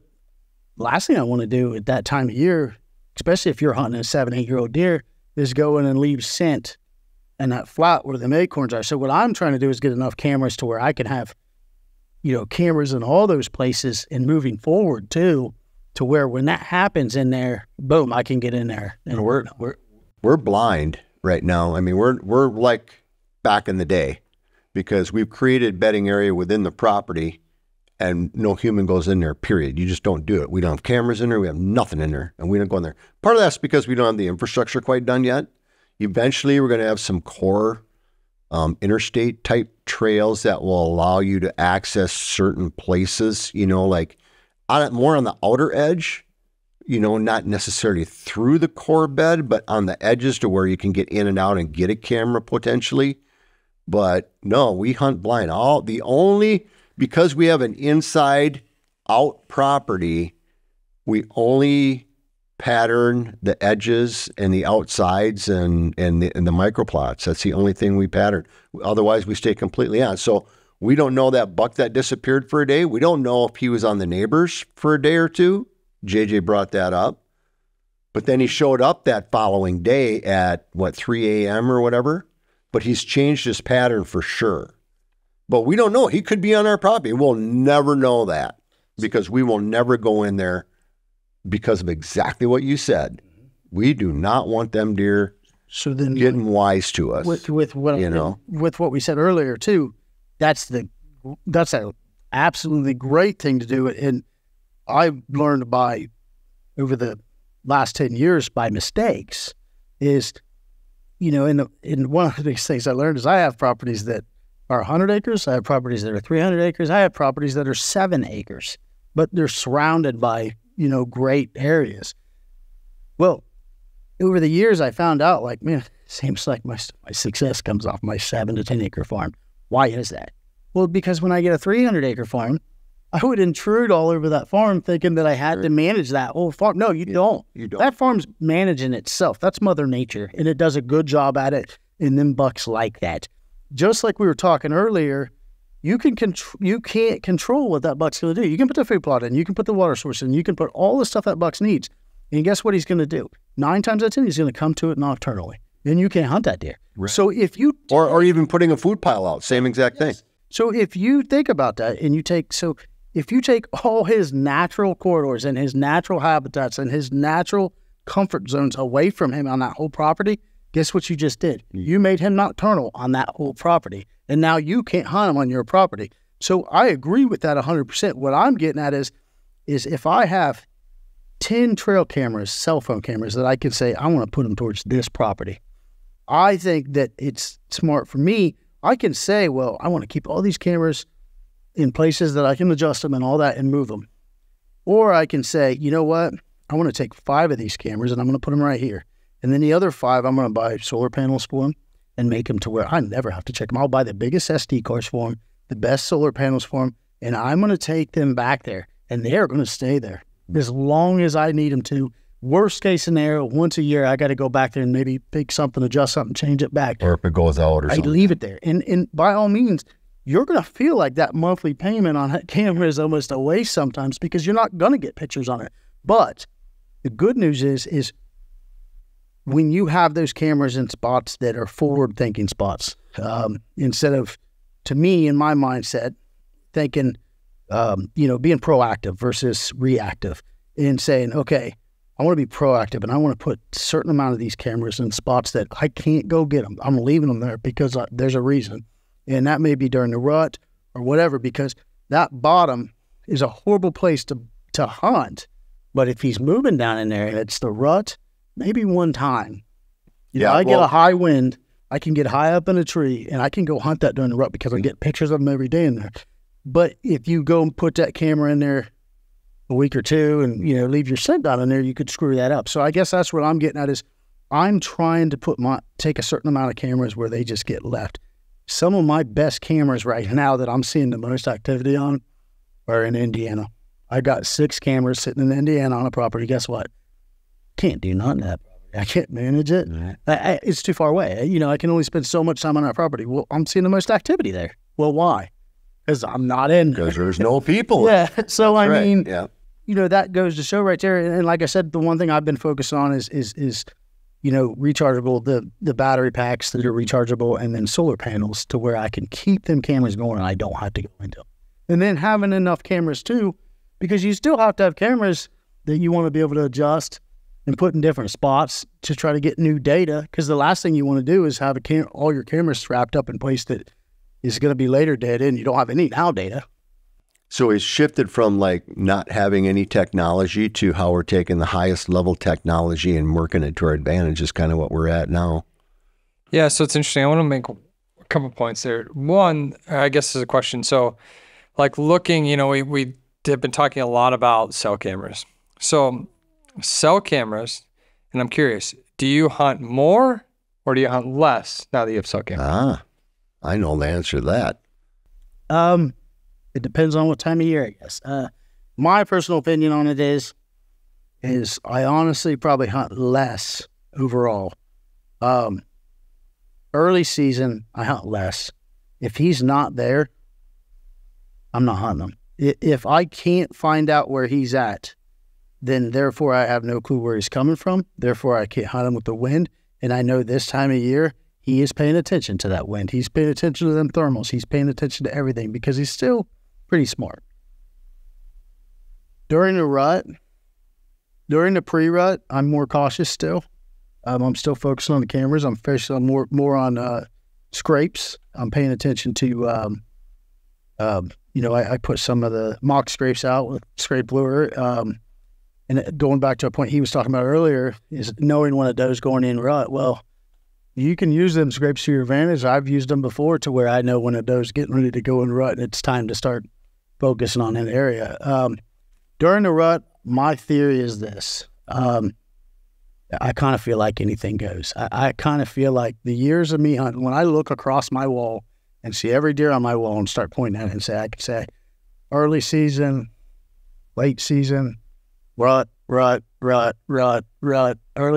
S3: last thing I want to do at that time of year, especially if you're hunting a 7-8-year-old deer, is go in and leave scent in that flat where the acorns are. So what I'm trying to do is get enough cameras to where I can have, cameras in all those places, and moving forward too, to where when that happens in there, boom, I can get in there. And
S1: we're blind right now. I mean, we're like back in the day, because we've created bedding area within the property and no human goes in there, period. You just don't do it. We don't have cameras in there. We have nothing in there, and we don't go in there. Part of that's because we don't have the infrastructure quite done yet. Eventually, we're going to have some core interstate type trails that will allow you to access certain places, like more on the outer edge, not necessarily through the core bed, but on the edges to where you can get in and out and get a camera potentially. But no, we hunt blind. Because we have an inside out property, we only pattern the edges and the outsides and the microplots. That's the only thing we pattern. Otherwise, we stay completely on. So we don't know that buck that disappeared for a day. We don't know if he was on the neighbors for a day or two. JJ brought that up. But then he showed up that following day at, 3 a.m. or whatever. But he's changed his pattern for sure. But we don't know. He could be on our property. We'll never know that, because we will never go in there because of exactly what you said. We do not want them deer getting wise to us.
S3: With what we said earlier too, that's an absolutely great thing to do. And I've learned over the last 10 years by mistakes is, in one of the biggest things I learned is I have properties that are 100 acres. I have properties that are 300 acres. I have properties that are 7 acres, but they're surrounded by, great areas. Well, over the years, I found out, it seems like my success comes off my 7 to 10 acre farm. Why is that? Well, because when I get a 300 acre farm, I would intrude all over that farm thinking that I had to manage that whole farm. No, you don't.
S1: You don't.
S3: That farm's managing itself. That's Mother Nature, and it does a good job at it, and them bucks like that. Just like we were talking earlier, you can't control what that buck's going to do. You can put the food plot in, you can put the water source in, you can put all the stuff that buck needs, and guess what he's going to do? 9 times out of 10, he's going to come to it nocturnally, and you can't hunt that deer.
S1: Right.
S3: So if you...
S1: Or even putting a food pile out, same exact thing.
S3: So if you think about that, and if you take all his natural corridors and his natural habitats and his natural comfort zones away from him on that whole property, guess what you just did? You made him nocturnal on that whole property, and now you can't hunt him on your property. So I agree with that 100%. What I'm getting at is if I have 10 trail cameras, cell phone cameras, that I can say, I want to put them towards this property, I think that it's smart for me. I can say, well, I want to keep all these cameras in places that I can adjust them and all that and move them. Or I can say, you know what? I want to take 5 of these cameras and I'm going to put them right here. And then the other 5, I'm going to buy solar panels for them and make them to where I never have to check them. I'll buy the biggest SD cards for them, the best solar panels for them, and I'm going to take them back there, and they're going to stay there as long as I need them to. Worst case scenario, once a year, I got to go back there and maybe pick something, adjust something, change it back.
S1: Or if it goes out or
S3: I
S1: something.
S3: leave it there. And by all means, you're going to feel like that monthly payment on that camera is almost a waste sometimes because you're not going to get pictures on it. But the good news is when you have those cameras in spots that are forward-thinking spots, instead of, to me, in my mindset, thinking, being proactive versus reactive and saying, okay, I want to be proactive and I want to put a certain amount of these cameras in spots that I can't go get them. I'm leaving them there because there's a reason. And that may be during the rut or whatever, because that bottom is a horrible place to hunt. But if he's moving down in there and it's the rut, maybe one time, I get a high wind, I can get high up in a tree and I can go hunt that during the rut because I get pictures of them every day in there. But if you go and put that camera in there a week or two and, leave your scent down in there, you could screw that up. So I guess that's what I'm getting at is I'm trying to take a certain amount of cameras where they just get left. Some of my best cameras right now that I'm seeing the most activity on are in Indiana. I got 6 cameras sitting in Indiana on a property. Guess what? Can't do nothing to that property. I can't manage it. It's too far away. I can only spend so much time on that property. Well, I'm seeing the most activity there. Well, why? Because I'm not in.
S1: Because there's no people.
S3: Yeah. So,
S1: That's
S3: I mean,
S1: yeah.
S3: That goes to show right there. And like I said, the one thing I've been focused on is rechargeable, the battery packs that are rechargeable, and then solar panels to where I can keep them cameras going and I don't have to go into them. And then having enough cameras too, because you still have to have cameras that you want to be able to adjust and put in different spots to try to get new data. Because the last thing you want to do is have all your cameras strapped up in place that is going to be later data and you don't have any now data.
S1: So it's shifted from not having any technology to how we're taking the highest level technology and working it to our advantage is kind of what we're at now.
S2: Yeah, so it's interesting. I want to make a couple points there. One, I guess is a question. So looking, we have been talking a lot about cell cameras. So cell cameras, and I'm curious, do you hunt more or do you hunt less now that you have cell cameras?
S1: I know the answer to that.
S3: It depends on what time of year, I guess. My personal opinion on it is I honestly probably hunt less overall. Early season, I hunt less. If he's not there, I'm not hunting him. If I can't find out where he's at, then therefore I have no clue where he's coming from. Therefore, I can't hunt him with the wind. And I know this time of year, he is paying attention to that wind. He's paying attention to them thermals. He's paying attention to everything because he's still pretty smart. During the rut, during the pre-rut, I'm more cautious still. I'm still focusing on the cameras. I'm focusing more on scrapes. I'm paying attention to, I put some of the mock scrapes out with scrape lure. And going back to a point he was talking about earlier is knowing when a doe's going in rut. Well, you can use them scrapes to your advantage. I've used them before to where I know when a doe's getting ready to go in rut and it's time to start focusing on that area. During the rut, my theory is this. I kind of feel like anything goes. I kind of feel like the years of me hunting, when I look across my wall and see every deer on my wall and start pointing at it and I can say, early season, late season, rut, early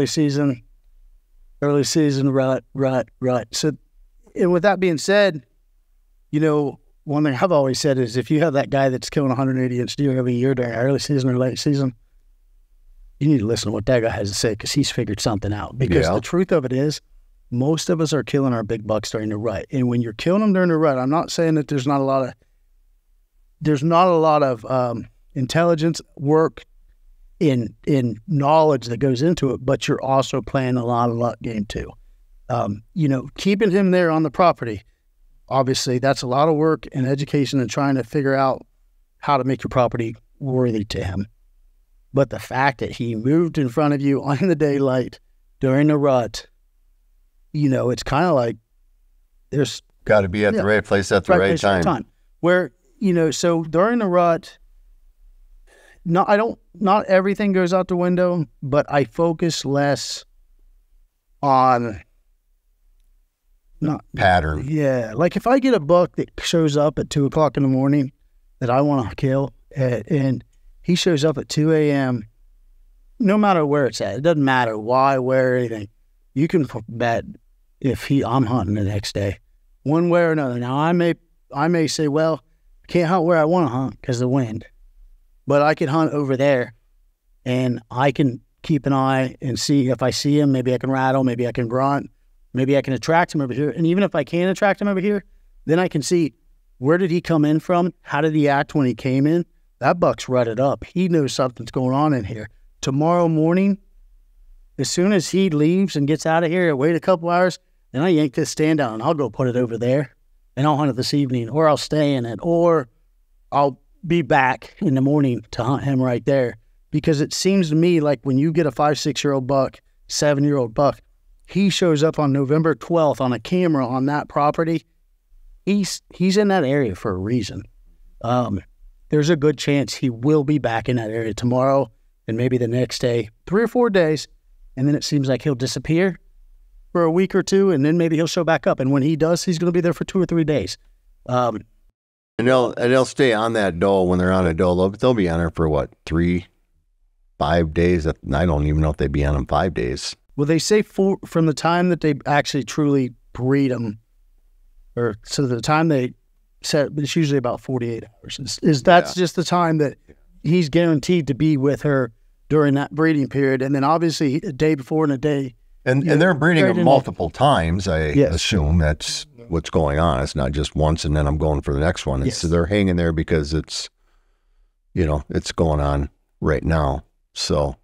S3: season, rut. So, and with that being said, one thing I've always said is if you have that guy that's killing 180-inch deer every year during early season or late season, you need to listen to what that guy has to say because he's figured something out. Because the truth of it is, most of us are killing our big bucks during the rut. And when you're killing them during the rut, I'm not saying that there's not a lot of intelligence work in knowledge that goes into it, but you're also playing a lot of luck game too. Keeping him there on the property, obviously that's a lot of work and education and trying to figure out how to make your property worthy to him. But the fact that he moved in front of you on the daylight during the rut, it's kind of like there's
S1: got to be at the right place at the right time.
S3: Where, so during the rut, not everything goes out the window, but I focus less on
S1: pattern.
S3: Yeah. Like if I get a buck that shows up at 2 o'clock in the morning that I want to kill and he shows up at 2 a.m., no matter where it's at, it doesn't matter why, where, anything. You can bet if I'm hunting the next day, one way or another. Now I may say, well, I can't hunt where I want to hunt because of the wind, but I can hunt over there and I can keep an eye and see if I see him. Maybe I can rattle, maybe I can grunt, maybe I can attract him over here. And even if I can't attract him over here, then I can see where did he come in from? How did he act when he came in? That buck's rutted up. He knows something's going on in here. Tomorrow morning, as soon as he leaves and gets out of here, I wait a couple hours, then I yank this stand down and I'll go put it over there and I'll hunt it this evening, or I'll stay in it, or I'll be back in the morning to hunt him right there. Because it seems to me like when you get a 5-6-year-old buck, 7-year-old buck, he shows up on November 12th on a camera on that property, he's in that area for a reason. There's a good chance he will be back in that area tomorrow and maybe the next day, 3 or 4 days, and then it seems like he'll disappear for a week or two, and then maybe he'll show back up. And when he does, he's going to be there for 2 or 3 days.
S1: And they'll stay on that doe when they're on a doe. They'll be on her for what, 3-5 days? I don't even know if they'd be on them 5 days.
S3: Well, they say from the time that they actually truly breed them, or so the time they set, it's usually about 48 hours. That's just the time that he's guaranteed to be with her during that breeding period. And then obviously a day before and a day.
S1: And they're breeding them multiple times, I assume. That's what's going on. It's not just once and then I'm going for the next one. It's they're hanging there because it's going on right now. So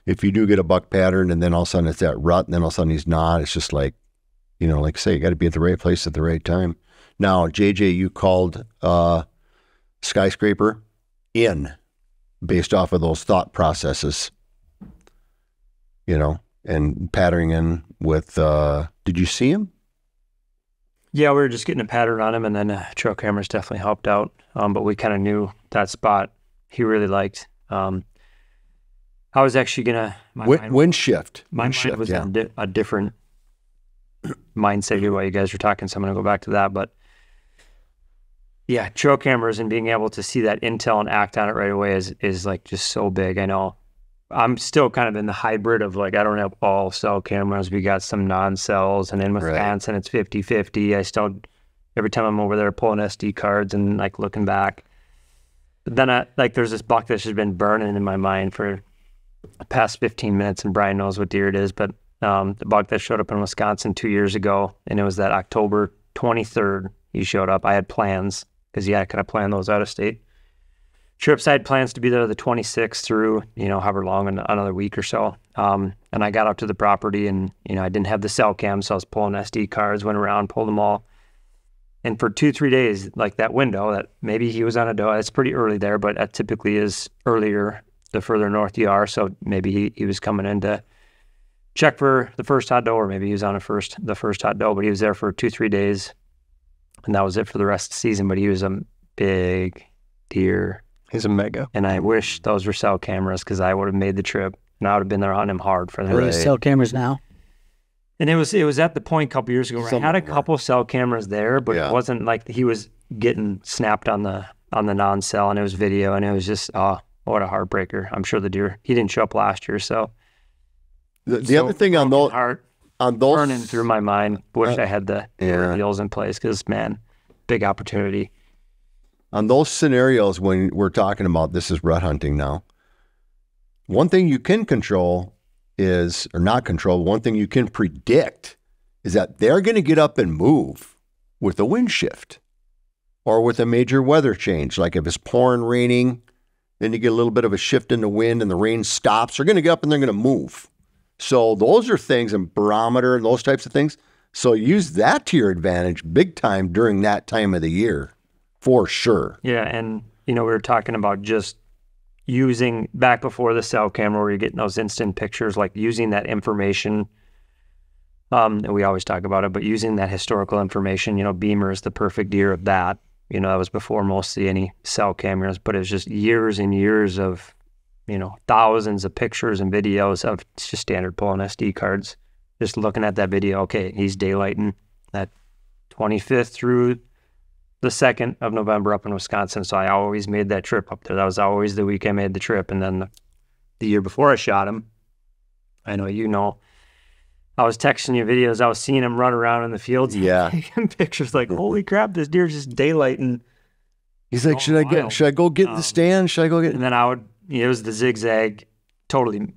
S1: if you do get a buck pattern and then all of a sudden it's that rut and then all of a sudden he's not, it's just like, like I say, you got to be at the right place at the right time. Now, JJ, you called Skyscraper in based off of those thought processes, and patterning in with, did you see him?
S4: Yeah, we were just getting a pattern on him, and then trail cameras definitely helped out. But we kind of knew that spot he really liked. I was actually going to...
S1: Wind shift.
S4: My mind was in a different mindset while you guys were talking, so I'm going to go back to that. But yeah, trail cameras and being able to see that intel and act on it right away is like just so big. I know I'm still kind of in the hybrid of like, I don't have all cell cameras. We got some non-cells, and in Wisconsin, it's 50-50. I still, every time I'm over there pulling SD cards and like looking back. But then there's this buck that's just been burning in my mind for the past 15 minutes, and Brian knows what deer it is, but the buck that showed up in Wisconsin 2 years ago, and it was that October 23rd he showed up. I had plans because I kind of planned those out of state trips. I had plans to be there the 26th through, however long, another week or so. And I got up to the property and, I didn't have the cell cam, so I was pulling SD cards, went around, pulled them all. And for 2-3 days, like that window, that maybe he was on a doe. It's pretty early there, but that typically is earlier the further north you are. So maybe he was coming in to check for the first hot doe, or maybe he was on the first hot doe, but he was there for 2-3 days. And that was it for the rest of the season. But he was a big deer.
S2: He's a mega.
S4: And I wish those were cell cameras because I would have made the trip and I would have been there hunting him hard for them.
S3: Are these cell cameras now?
S4: And it was at the point a couple years ago where I had a couple cell cameras there, but it wasn't like he was getting snapped on the on the non-cell, and it was video, and it was just, oh, what a heartbreaker. I'm sure the deer, he didn't show up last year, so.
S1: The other thing on those,
S4: burning through my mind, wish I had the deals in place, because, man, big opportunity.
S1: On those scenarios when we're talking about this is rut hunting now, one thing you can control is, or not control, one thing you can predict is that they're going to get up and move with a wind shift or with a major weather change. Like if it's pouring, raining, then you get a little bit of a shift in the wind and the rain stops, they're going to get up and they're going to move. So those are things, and barometer and those types of things. So use that to your advantage big time during that time of the year, for sure.
S4: Yeah, and, we were talking about just using, back before the cell camera where you're getting those instant pictures, like using that information, and we always talk about it, but using that historical information, Beamer is the perfect deer of that. That was before mostly any cell cameras, but it was just years and years of, thousands of pictures and videos of just standard pulling SD cards. Just looking at that video, okay, he's daylighting that 25th through the 2nd of November up in Wisconsin. So I always made that trip up there. That was always the week I made the trip. And then the year before I shot him, I know I was texting you videos. I was seeing him run around in the fields.
S1: Yeah.
S4: Taking pictures like, holy crap, this deer's just daylighting.
S1: He's like, should I go get in the stand? Should I go get?
S4: And then it was the zigzag. Totally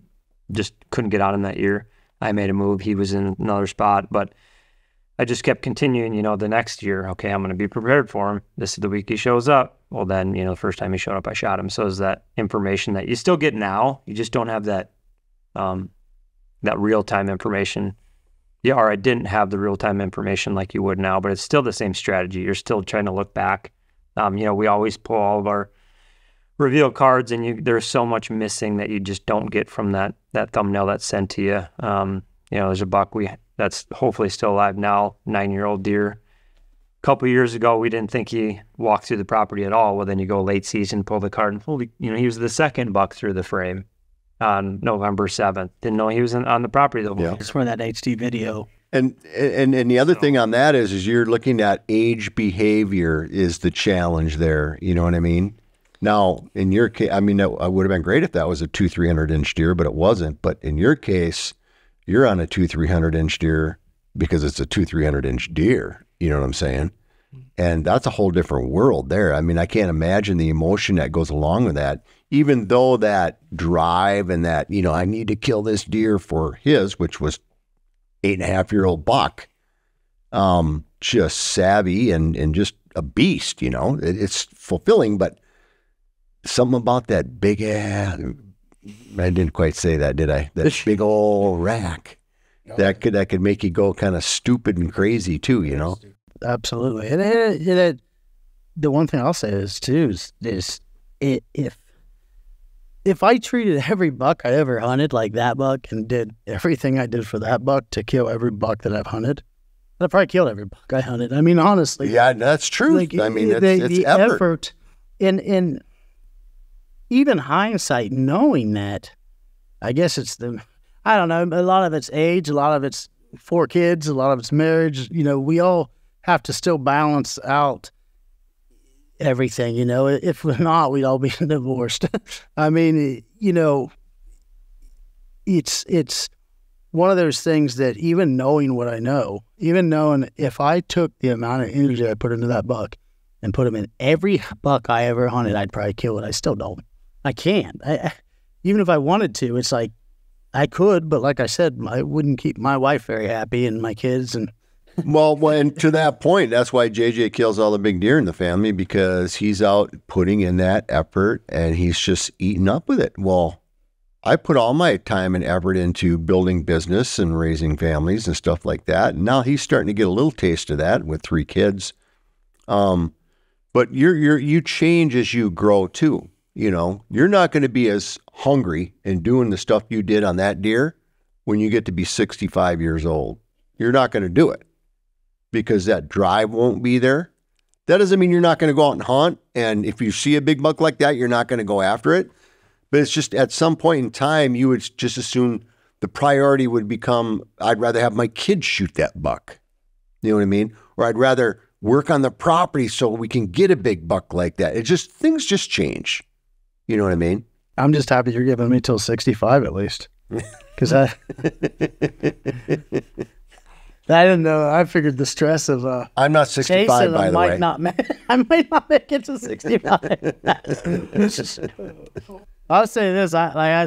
S4: just couldn't get out in that year. I made a move. He was in another spot, but I just kept continuing, the next year. Okay, I'm going to be prepared for him. This is the week he shows up. Well, then, the first time he showed up, I shot him. So is that information that you still get now. You just don't have that real-time information. Yeah, or I didn't have the real-time information like you would now, but it's still the same strategy. You're still trying to look back. We always pull all of our reveal cards, and there's so much missing that you just don't get from that thumbnail that's sent to you. There's a buck that's hopefully still alive now, 9-year-old deer. A couple of years ago, we didn't think he walked through the property at all. Well, then you go late season, pull the card, and he was the second buck through the frame on November 7th. Didn't know he was on the property the whole year.
S3: That's where that HD video.
S1: And the other thing on that is you're looking at age behavior is the challenge there. You know what I mean? Now, in your case, it would have been great if that was a 300-inch deer, but it wasn't. But in your case, you're on a 300-inch deer because it's a 300-inch deer. You know what I'm saying? And that's a whole different world there. I can't imagine the emotion that goes along with that, even though that drive and that, I need to kill this deer for his, which was 8.5-year-old buck, just savvy and just a beast, it's fulfilling, but something about that big ass, I didn't quite say that, did I? That big old rack that could make you go kind of stupid and crazy too,
S3: Absolutely. And the one thing I'll say is too is if I treated every buck I ever hunted like that buck and did everything I did for that buck to kill every buck that I've hunted, I'd probably killed every buck I hunted. Honestly.
S1: Yeah, that's true. It's
S3: the effort and even hindsight, knowing that, I guess I don't know, a lot of it's age, a lot of it's 4 kids, a lot of it's marriage. We all have to still balance out everything, if not, we'd all be divorced. It's one of those things that even knowing what I know, even knowing if I took the amount of energy I put into that buck and put him in every buck I ever hunted, I'd probably kill it. I still don't. I can't. Even if I wanted to, it's like I could, but like I said, I wouldn't keep my wife very happy and my kids. And
S1: and to that point, that's why JJ kills all the big deer in the family, because he's out putting in that effort and he's just eating up with it. Well, I put all my time and effort into building business and raising families and stuff like that. And now he's starting to get a little taste of that with 3 kids. But you change as you grow too. You're not going to be as hungry and doing the stuff you did on that deer when you get to be 65 years old. You're not going to do it because that drive won't be there. That doesn't mean you're not going to go out and hunt. And if you see a big buck like that, you're not going to go after it. But it's just at some point in time, you would just assume the priority would become, I'd rather have my kids shoot that buck. You know what I mean? Or I'd rather work on the property so we can get a big buck like that. Things just change. You know what I mean?
S3: I'm just happy you're giving me till 65 at least. Because I didn't know. I figured the stress of
S1: I'm not 65, by the way.
S3: I might not make it to 65. I'll say this. I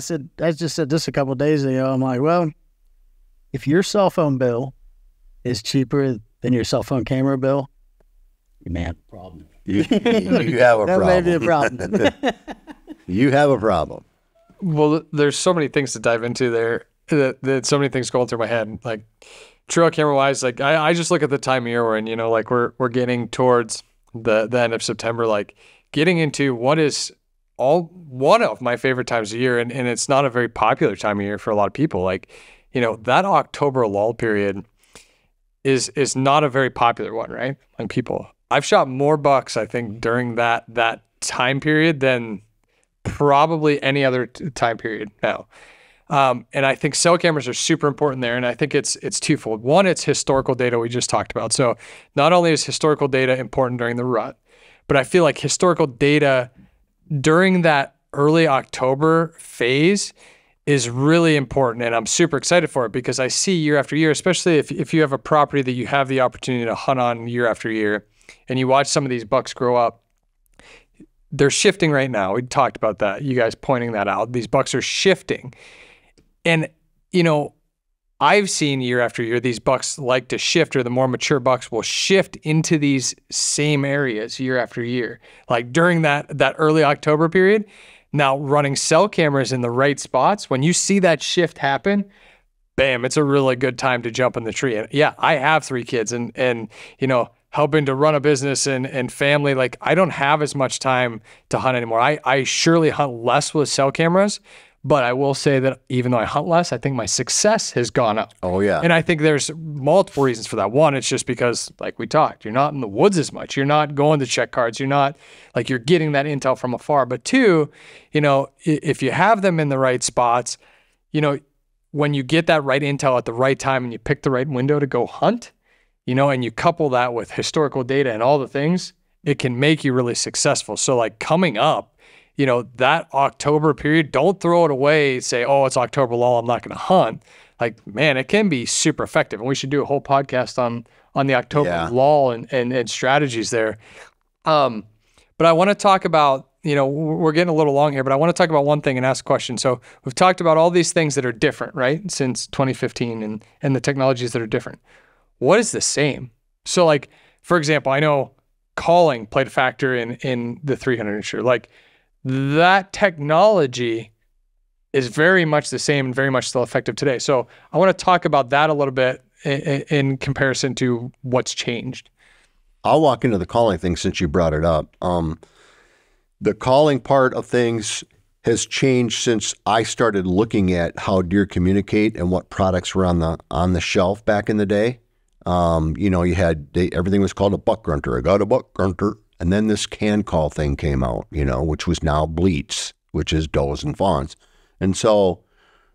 S3: just said this a couple of days ago. I'm like, well, if your cell phone bill is cheaper than your cell phone camera bill, you may have a problem.
S1: You have a problem.
S3: That may be a problem.
S1: You have a problem.
S2: Well, there's so many things to dive into there. That so many things going through my head. Like trail camera wise, like I just look at the time of year we're in. You know, like we're getting towards the end of September. Like getting into what is one of my favorite times of year, and it's not a very popular time of year for a lot of people. Like, you know, that October lull period is not a very popular one, right? Among people. I've shot more bucks, I think, during that time period than probably any other time period now. And I think cell cameras are super important there. And I think it's twofold. One, it's historical data we just talked about. So not only is historical data important during the rut, but I feel like historical data during that early October phase is really important. And I'm super excited for it because I see year after year, especially if you have a property that you have the opportunity to hunt on year after year, and you watch some of these bucks grow up, they're shifting right now. We talked about that. You guys pointing that out. These bucks are shifting. And, you know, I've seen year after year, these bucks like to shift, or the more mature bucks will shift into these same areas year after year. Like during that early October period, now running cell cameras in the right spots, when you see that shift happen, bam, it's a really good time to jump in the tree. And yeah, I have 3 kids and you know, helping to run a business and family, like I don't have as much time to hunt anymore. I surely hunt less with cell cameras, but I will say that even though I hunt less, I think my success has gone up.
S1: Oh yeah.
S2: And I think there's multiple reasons for that. One, it's just because, like we talked, you're not in the woods as much. You're not going to check cards. You're not, like, you're getting that intel from afar. But 2, you know, if you have them in the right spots, you know, when you get that right intel at the right time and you pick the right window to go hunt, you know, and you couple that with historical data and all the things, it can make you really successful. So like coming up, you know, that October period, don't throw it away, say, oh, it's October lull, I'm not going to hunt. Like, man, it can be super effective. And we should do a whole podcast on the October lull and strategies there. But I want to talk about, you know, we're getting a little long here, but I want to talk about one thing and ask a question. So we've talked about all these things that are different, right? Since 2015 and the technologies that are different. What is the same? So like, for example, I know calling played a factor in the 300-incher. Like that technology is very much the same and very much still effective today. So I want to talk about that a little bit in comparison to what's changed.
S1: I'll walk into the calling thing since you brought it up. The calling part of things has changed since I started looking at how deer communicate and what products were on the shelf back in the day. You know, everything was called a buck grunter. I got a buck grunter. And then this can call thing came out, you know, which was now bleats, which is does and fawns. And so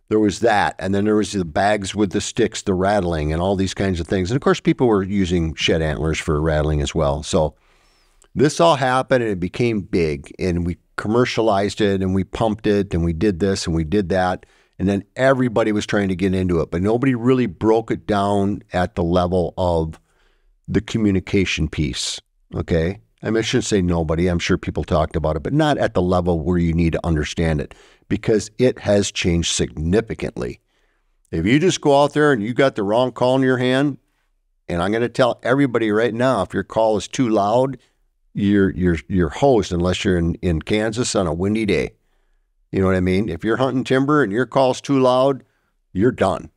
S1: there was that. And then there was the bags with the sticks, the rattling and all these kinds of things. And of course, people were using shed antlers for rattling as well. So this all happened and it became big and we commercialized it and we pumped it and we did this and we did that. And then everybody was trying to get into it, but nobody really broke it down at the level of the communication piece. Okay. I mean, I shouldn't say nobody. I'm sure people talked about it, but not at the level where you need to understand it because it has changed significantly. If you just go out there and you got the wrong call in your hand, and I'm going to tell everybody right now, if your call is too loud, you're hosed unless you're in Kansas on a windy day. You know what I mean? If you're hunting timber and your call's too loud, you're done.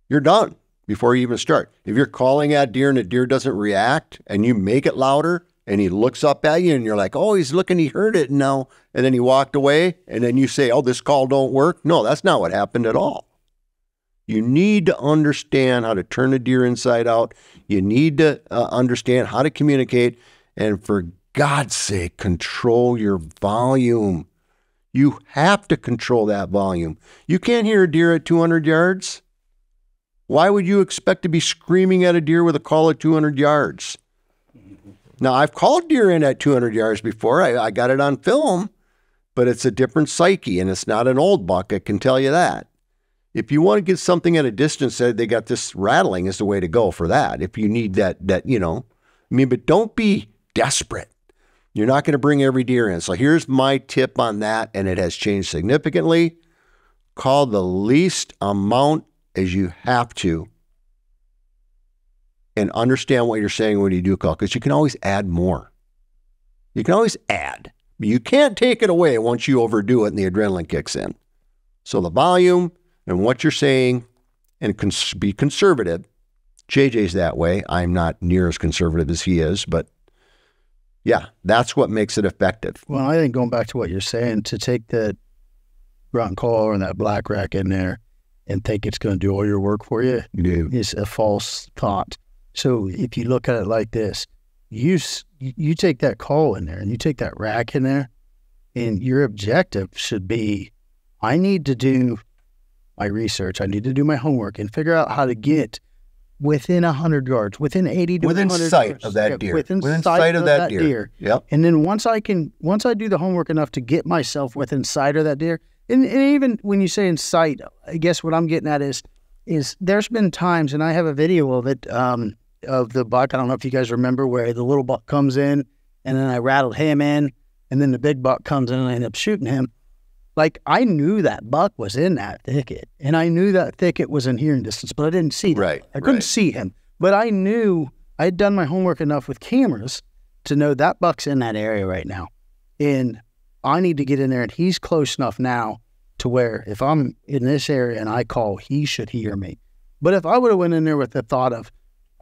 S1: You're done before you even start. If you're calling at deer and a deer doesn't react and you make it louder and he looks up at you and you're like, oh, he's looking, he heard it now. And then he walked away and then you say, oh, this call don't work. No, that's not what happened at all. You need to understand how to turn a deer inside out. You need to understand how to communicate. And for God's sake, control your volume. You have to control that volume. You can't hear a deer at 200 yards. Why would you expect to be screaming at a deer with a call at 200 yards? Now, I've called deer in at 200 yards before. I got it on film, but it's a different psyche, and it's not an old buck. I can tell you that. If you want to get something at a distance, they got this rattling is the way to go for that. If you need that, but don't be desperate. You're not going to bring every deer in. So here's my tip on that, and it has changed significantly. Call the least amount as you have to, and understand what you're saying when you do call, because you can always add more. You can always add. But you can't take it away once you overdo it and the adrenaline kicks in. So the volume and what you're saying, and be conservative. JJ's that way. I'm not near as conservative as he is, but yeah, that's what makes it effective.
S3: Well, I think going back to what you're saying, to take that grunt call and that black rack in there and think it's going to do all your work for you is a false thought. So if you look at it like this, you take that call in there and you take that rack in there, and your objective should be, I need to do my research, I need to do my homework and figure out how to get within 100 yards, within 80 to 100 yards.
S1: Within sight of that deer.
S3: Within sight of that deer.
S1: Yep.
S3: And then once I do the homework enough to get myself within sight of that deer, and even when you say in sight, I guess what I'm getting at is there's been times, and I have a video of it, of the buck, I don't know if you guys remember, where the little buck comes in, and then I rattled him in, and then the big buck comes in, and I end up shooting him. Like, I knew that buck was in that thicket, and I knew that thicket was in hearing distance, but I didn't see him.
S1: Right.
S3: I couldn't see him, but I knew I had done my homework enough with cameras to know that buck's in that area right now, and I need to get in there, and he's close enough now to where if I'm in this area and I call, he should hear me. But if I would have went in there with the thought of,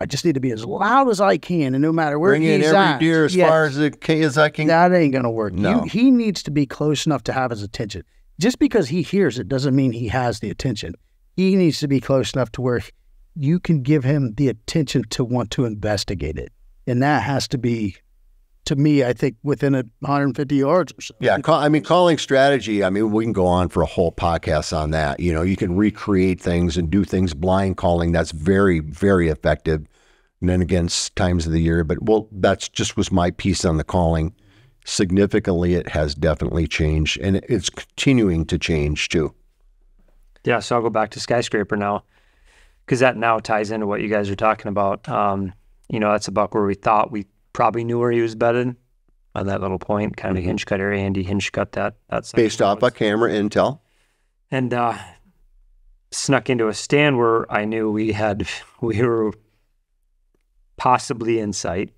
S3: I just need to be as loud as I can, and no matter where
S1: bring in
S3: he's
S1: every
S3: at,
S1: deer as far as I can.
S3: That ain't going to work.
S1: No.
S3: He needs to be close enough to have his attention. Just because he hears it doesn't mean he has the attention. He needs to be close enough to where you can give him the attention to want to investigate it. And that has to be, to me, I think, within 150 yards or so.
S1: Yeah, calling strategy, we can go on for a whole podcast on that. You can recreate things and do things blind calling. That's very, very effective. And then again, times of the year. But, that's just was my piece on the calling. Significantly, it has definitely changed, and it's continuing to change too.
S4: Yeah, so I'll go back to Skyscraper now, because that now ties into what you guys are talking about. That's a buck where we thought we probably knew where he was bedded on that little point, kind of hinge cut area. Andy hinge cut that. That's
S1: based off a camera intel,
S4: and snuck into a stand where I knew we were possibly in sight.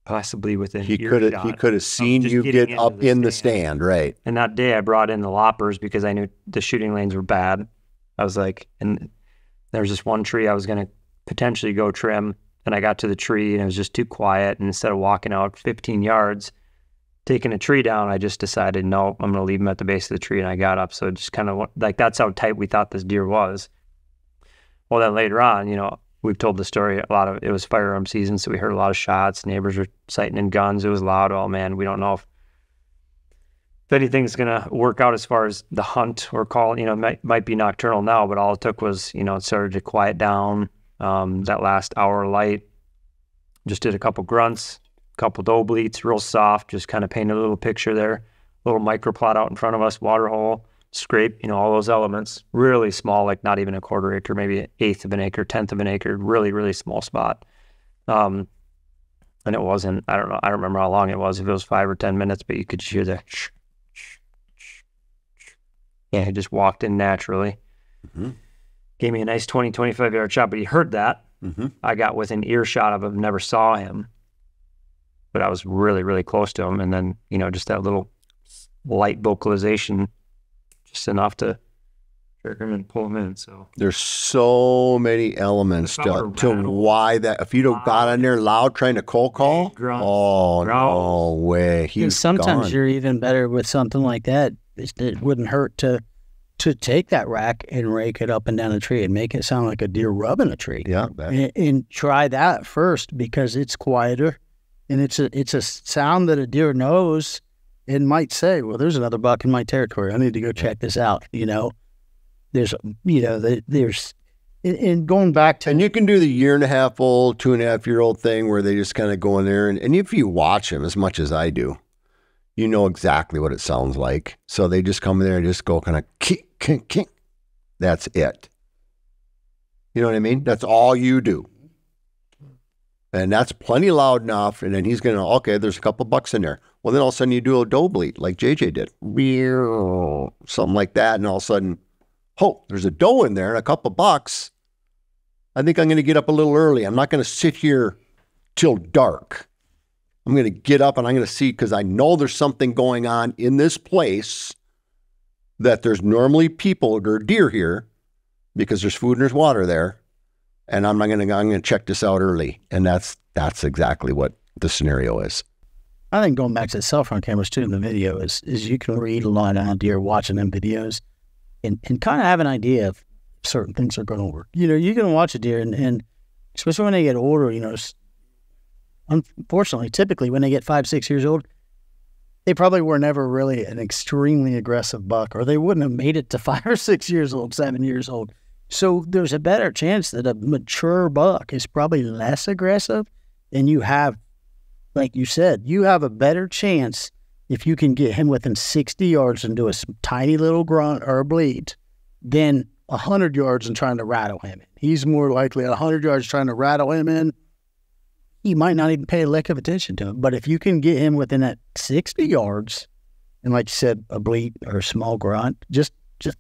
S4: Possibly within earshot.
S1: He could have seen you get up in the stand, right?
S4: And that day I brought in the loppers because I knew the shooting lanes were bad. I was like, and there was this one tree I was going to potentially go trim, and I got to the tree and it was just too quiet. And instead of walking out 15 yards, taking a tree down, I just decided, no, I'm going to leave him at the base of the tree, and I got up. So it just kind of like, that's how tight we thought this deer was. Well, then later on, we've told the story a lot of, it was firearm season, so we heard a lot of shots. Neighbors were sighting in guns. It was loud. Oh man, we don't know if anything's going to work out as far as the hunt or call, might be nocturnal now, but all it took was, it started to quiet down. That last hour light, just did a couple grunts, a couple doe bleats, real soft, just kind of painted a little picture there, little micro plot out in front of us, water hole, scrape, all those elements, really small, like not even a quarter acre, maybe an eighth of an acre, tenth of an acre, really, really small spot. And it wasn't, I don't know, I don't remember how long it was, if it was 5 or 10 minutes, but you could just hear the yeah, he just walked in naturally. Mm-hmm. Gave me a nice 20, 25 yard shot, but he heard that. Mm-hmm. I got within earshot of him, never saw him, but I was really, really close to him. And then, just that little light vocalization, just enough to trigger him and pull him in. So
S1: there's so many elements to why that. If you'd have got on there loud trying to cold call, no way.
S3: Sometimes you're even better with something like that. It wouldn't hurt to take that rack and rake it up and down a tree and make it sound like a deer rubbing a tree.
S1: Yeah,
S3: and try that first, because it's quieter and it's a sound that a deer knows. And might say, well, there's another buck in my territory. I need to go check this out. There's And going back to,
S1: And you can do the 1.5-year-old, 2.5-year-old thing where they just kind of go in there. And if you watch them as much as I do, you know exactly what it sounds like. So they just come in there and just go kind of kink, kink, kink. That's it. You know what I mean? That's all you do. And that's plenty loud enough. And then he's going to, okay, there's a couple bucks in there. Well, then all of a sudden you do a doe bleat like JJ did. Something like that. And all of a sudden, oh, there's a doe in there and a couple bucks. I think I'm going to get up a little early. I'm not going to sit here till dark. I'm going to get up and I'm going to see, because I know there's something going on in this place, that there's normally people or deer here because there's food and there's water there. And I'm going to check this out early. And that's exactly what the scenario is.
S3: I think going back to the cell phone cameras too in the video is you can read a lot on deer watching them videos and kind of have an idea of certain things are going to work. You know, you can watch a deer and especially when they get older, you know, unfortunately, typically when they get 5, 6 years old, they probably were never really an extremely aggressive buck, or they wouldn't have made it to 5 or 6 years old, 7 years old. So there's a better chance that a mature buck is probably less aggressive, and you have, like you said, you have a better chance if you can get him within 60 yards and do a tiny little grunt or a bleat than 100 yards and trying to rattle him in. He's more likely at 100 yards trying to rattle him in. He might not even pay a lick of attention to him. But if you can get him within that 60 yards, and like you said, a bleat or a small grunt, just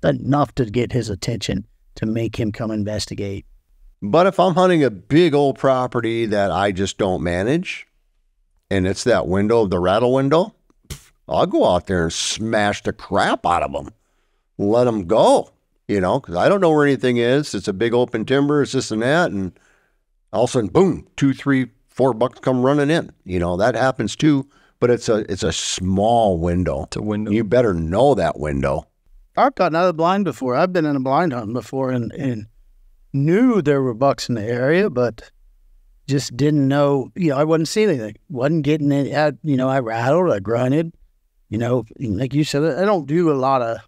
S3: enough to get his attention to make him come investigate.
S1: But if I'm hunting a big old property that I just don't manage, and it's that window, the rattle window, I'll go out there and smash the crap out of them. Let them go, you know, because I don't know where anything is. It's a big open timber, it's this and that, and all of a sudden, boom, 2, 3, 4 bucks come running in. You know, that happens too, but it's a small window.
S2: It's a window.
S1: You better know that window.
S3: I've gotten out of the blind before. I've been in a blind hunt before and knew there were bucks in the area, but just didn't know, you know, I wasn't seeing anything. Wasn't getting it. You know, I rattled, I grunted, you know, like you said, I don't do a lot of,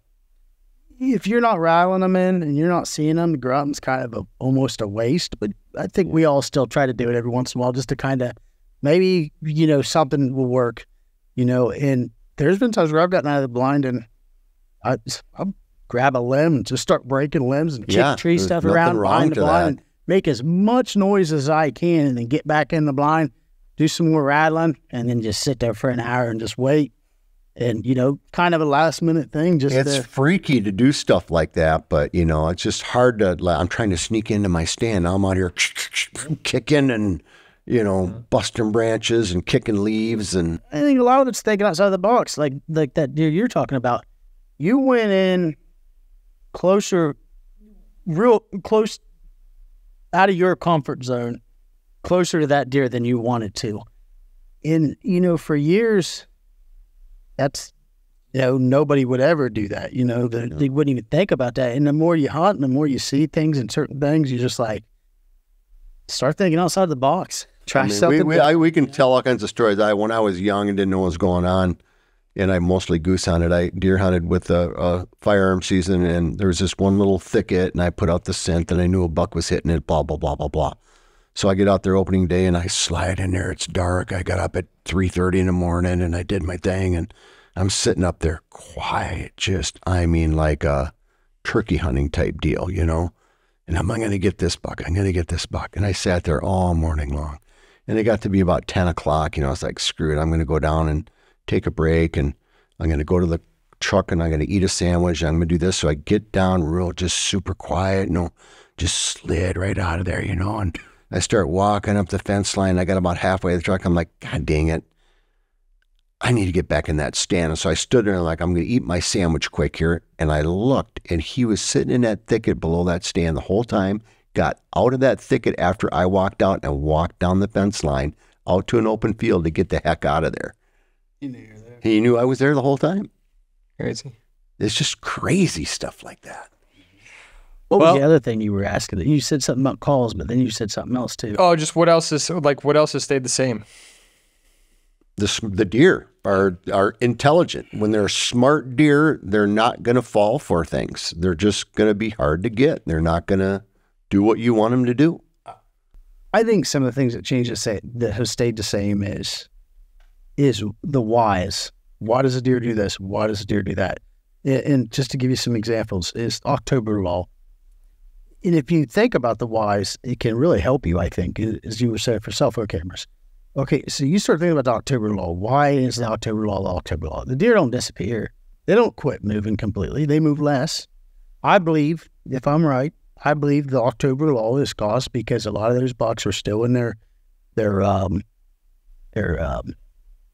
S3: if you're not rattling them in and you're not seeing them, the grunting's kind of almost a waste, but I think we all still try to do it every once in a while just to kind of, maybe, you know, something will work, you know, and there's been times where I've gotten out of the blind and I'll grab a limb and just start breaking limbs and kick tree stuff around behind the blind and make as much noise as I can and then get back in the blind, do some more rattling, and then just sit there for an hour and just wait. And, you know, kind of a last minute thing.
S1: It's freaky to do stuff like that, but, you know, it's just hard to, I'm trying to sneak into my stand. I'm out here kicking and, you know, busting branches and kicking leaves. And
S3: I think a lot of it's thinking outside the box, like that deer you're talking about. You went in real close out of your comfort zone, closer to that deer than you wanted to. And, you know, for years, that's, you know, nobody would ever do that. You know, they wouldn't even think about that. And the more you hunt and the more you see things and certain things, you just like start thinking outside the box. Try something.
S1: We can tell all kinds of stories. When I was young and didn't know what was going on, and I mostly goose hunted, I deer hunted with a firearm season, and there was this one little thicket, and I put out the scent, and I knew a buck was hitting it, blah, blah, blah, blah, blah. So I get out there opening day, and I slide in there. It's dark. I got up at 3:30 in the morning, and I did my thing, and I'm sitting up there quiet, just, I mean, like a turkey hunting type deal, you know? And I'm going to get this buck. I'm going to get this buck. And I sat there all morning long. And it got to be about 10 o'clock. You know, I was like, screw it. I'm going to go down and take a break. And I'm going to go to the truck and I'm going to eat a sandwich. And I'm going to do this. So I get down real, just super quiet, you know, just slid right out of there, you know. And I start walking up the fence line. I got about halfway to the truck. I'm like, God dang it. I need to get back in that stand. And so I stood there and like, I'm going to eat my sandwich quick here. And I looked and he was sitting in that thicket below that stand the whole time, got out of that thicket after I walked out and walked down the fence line out to an open field to get the heck out of there.
S2: He knew you were there.
S1: He knew I was there the whole time.
S2: Crazy.
S1: It's just crazy stuff like that.
S3: What was the other thing you were asking? You said something about calls, but then you said something else too.
S2: Oh, just what else has stayed the same?
S1: The deer are intelligent. When they're smart deer, they're not going to fall for things. They're just going to be hard to get. They're not going to do what you want them to do.
S3: I think some of the things that that have stayed the same is the whys. Why does a deer do this? Why does a deer do that? And just to give you some examples, is October lull. And if you think about the whys, it can really help you, I think, as you were saying, for cell phone cameras. Okay, so you start thinking about the October lull. Why is the October lull the October lull? The deer don't disappear. They don't quit moving completely. They move less. I believe, if I'm right, I believe the October lull is caused because a lot of those bucks are still in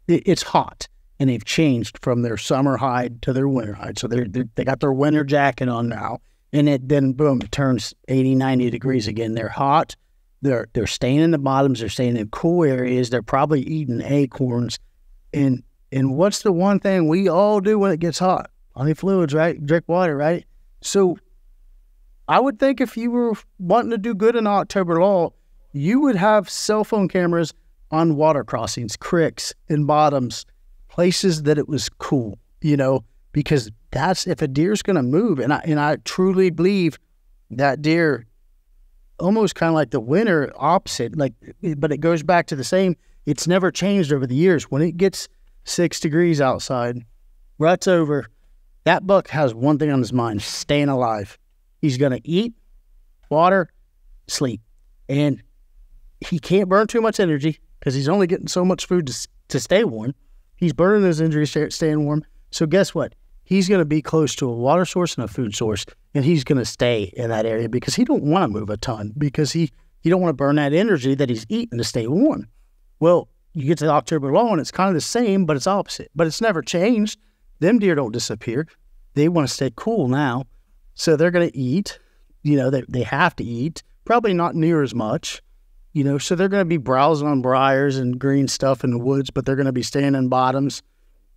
S3: it's hot, and they've changed from their summer hide to their winter hide. So they got their winter jacket on now, and then boom, it turns 80, 90 degrees again. They're hot. They're staying in the bottoms. They're staying in cool areas. They're probably eating acorns. And what's the one thing we all do when it gets hot? Plenty of fluids, right? Drink water, right? So I would think if you were wanting to do good in October lull, you would have cell phone cameras on water crossings, creeks, and bottoms, places that it was cool, because that's if a deer's going to move. And I truly believe that deer, almost kind of like the winter opposite, but it goes back to the same. It's never changed over the years. When it gets 6 degrees outside, rut's over, that buck has one thing on his mind: staying alive. He's going to eat, water, sleep. And he can't burn too much energy because he's only getting so much food to stay warm. He's burning his energy staying warm. So guess what? He's going to be close to a water source and a food source, and he's going to stay in that area because he don't want to move a ton, because he don't want to burn that energy that he's eating to stay warm. Well, you get to the October lull, and it's kind of the same, but it's opposite. But it's never changed. Them deer don't disappear. They want to stay cool now. So they're going to eat, they have to eat, probably not near as much, so they're going to be browsing on briars and green stuff in the woods, but they're going to be staying in bottoms.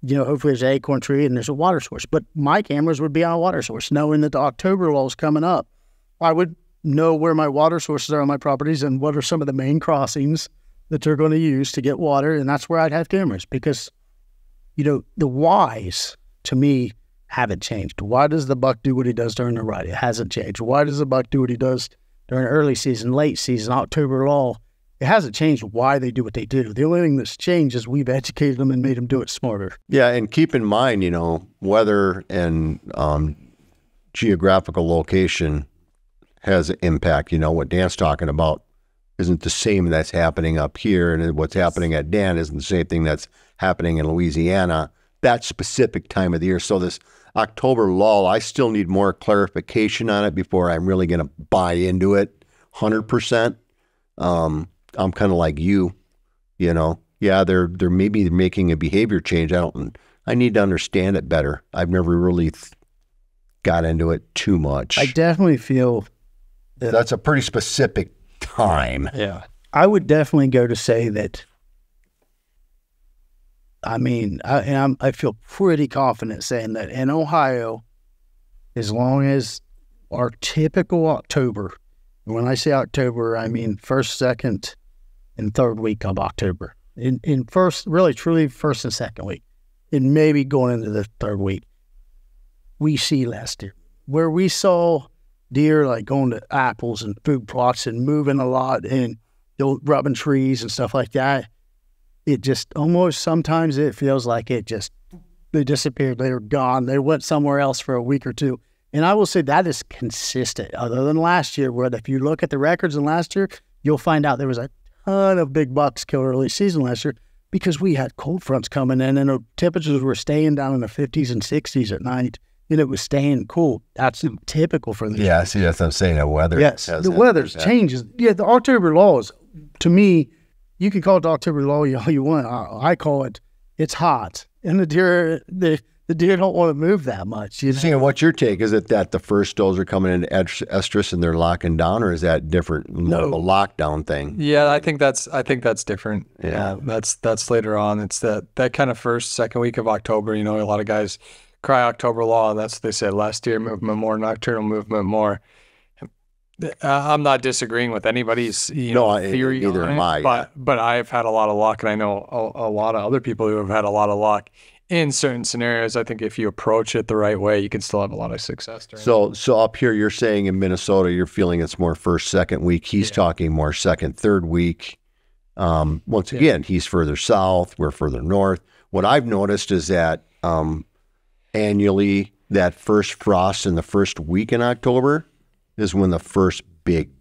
S3: Hopefully there's an acorn tree and there's a water source. But my cameras would be on a water source, knowing that the October lull is coming up. I would know where my water sources are on my properties and what are some of the main crossings that they're going to use to get water, and that's where I'd have cameras because, the whys, to me, haven't changed. Why does the buck do what he does during the rut? It hasn't changed. Why does the buck do what he does during early season, late season, October lull? It hasn't changed why they do what they do. The only thing that's changed is we've educated them and made them do it smarter.
S1: Yeah, and keep in mind, weather and geographical location has an impact. What Dan's talking about isn't the same that's happening up here, and what's happening at Dan isn't the same thing that's happening in Louisiana that specific time of the year. So this October lull, I still need more clarification on it before I'm really going to buy into it 100%. I'm kind of like you, yeah, they're maybe making a behavior change. I need to understand it better. I've never really got into it too much.
S3: I definitely feel
S1: that's a pretty specific time.
S2: Yeah.
S3: I would definitely go to say that, I feel pretty confident saying that in Ohio, as long as our typical October, and when I say October, I mean first, second, and third week of October. In first, really, truly first and second week, and maybe going into the third week, we see less deer. Where we saw deer like going to apples and food plots and moving a lot and rubbing trees and stuff like that, it just almost sometimes it feels like they disappeared. They were gone. They went somewhere else for a week or two. And I will say that is consistent, other than last year, where if you look at the records in last year, you'll find out there was a ton of big bucks killed early season last year because we had cold fronts coming in and the temperatures were staying down in the 50s and 60s at night, and it was staying cool. That's typical for this.
S1: Yeah, see, that's what I'm saying. The weather.
S3: Yes, the weather changes. Yeah, the October lull is, to me, you can call it the October lull all you want. I call it, it's hot. And the deer don't want to move that much.
S1: See, what's your take? Is it that the first does are coming into estrus and they're locking down, or is that different?
S3: No,
S1: a lockdown thing.
S2: Yeah, I think that's different.
S1: Yeah,
S2: that's later on. It's that kind of first, second week of October. A lot of guys cry October lull, and that's what they said: last deer movement more, nocturnal movement more. I'm not disagreeing with anybody's theory.
S1: Neither am I.
S2: But I've had a lot of luck, and I know a lot of other people who have had a lot of luck in certain scenarios, I think if you approach it the right way, you can still have a lot of success.
S1: So up here, you're saying in Minnesota, you're feeling it's more first, second week. He's talking more second, third week. Once again, he's further south, we're further north. What I've noticed is that annually, that first frost in the first week in October is when the first big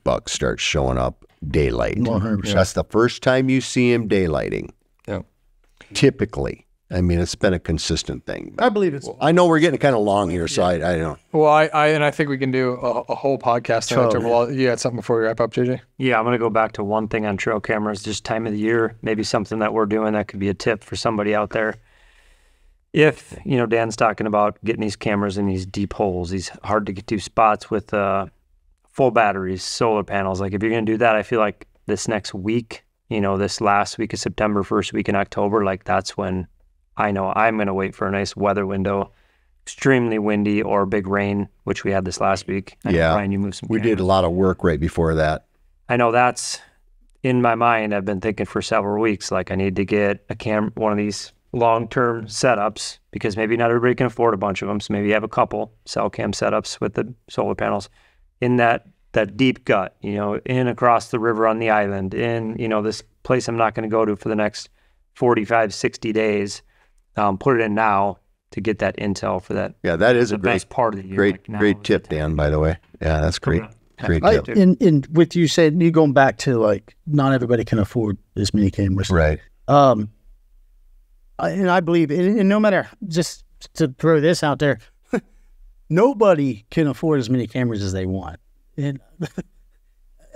S1: buck starts showing up daylight.
S3: 100%.
S1: That's the first time you see him daylighting.
S2: Yeah.
S1: Typically. I mean, it's been a consistent thing.
S3: I believe it's.
S1: I know we're getting kind of long here, so I don't.
S2: Well, I think we can do a whole podcast on it. Well, you had something before we wrap up, JJ?
S4: Yeah, I'm going to go back to one thing on trail cameras, just time of the year, maybe something that we're doing that could be a tip for somebody out there. If, Dan's talking about getting these cameras in these deep holes, these hard to get to spots with full batteries, solar panels. Like if you're going to do that, I feel like this next week, this last week of September, first week in October, like that's when I know I'm going to wait for a nice weather window, extremely windy or big rain, which we had this last week.
S1: Yeah.
S4: Brian, you moved some
S1: We did a lot of work right before that.
S4: I know that's in my mind. I've been thinking for several weeks, like I need to get one of these long-term setups because maybe not everybody can afford a bunch of them. So maybe you have a couple cell cam setups with the solar panels in that deep gut, in across the river on the island, in, this place I'm not going to go to for the next 45, 60 days. Put it in now to get that intel for that.
S1: Yeah, that is a
S4: best part of the year.
S1: Great tip, Dan, by the way. Yeah, that's great. Great tip.
S3: And with you said, you going back to like, not everybody can afford as many cameras.
S1: Right.
S3: And I believe, and no matter, just to throw this out there, nobody can afford as many cameras as they want. And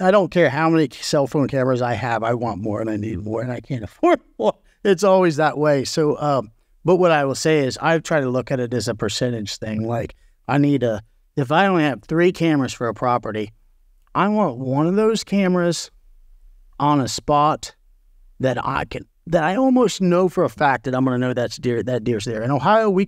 S3: I don't care how many cell phone cameras I have, I want more and I need more and I can't afford more. It's always that way. So, but what I will say is I've tried to look at it as a percentage thing. Like if I only have 3 cameras for a property, I want one of those cameras on a spot that I almost know for a fact that I'm going to know that deer's there. In Ohio, I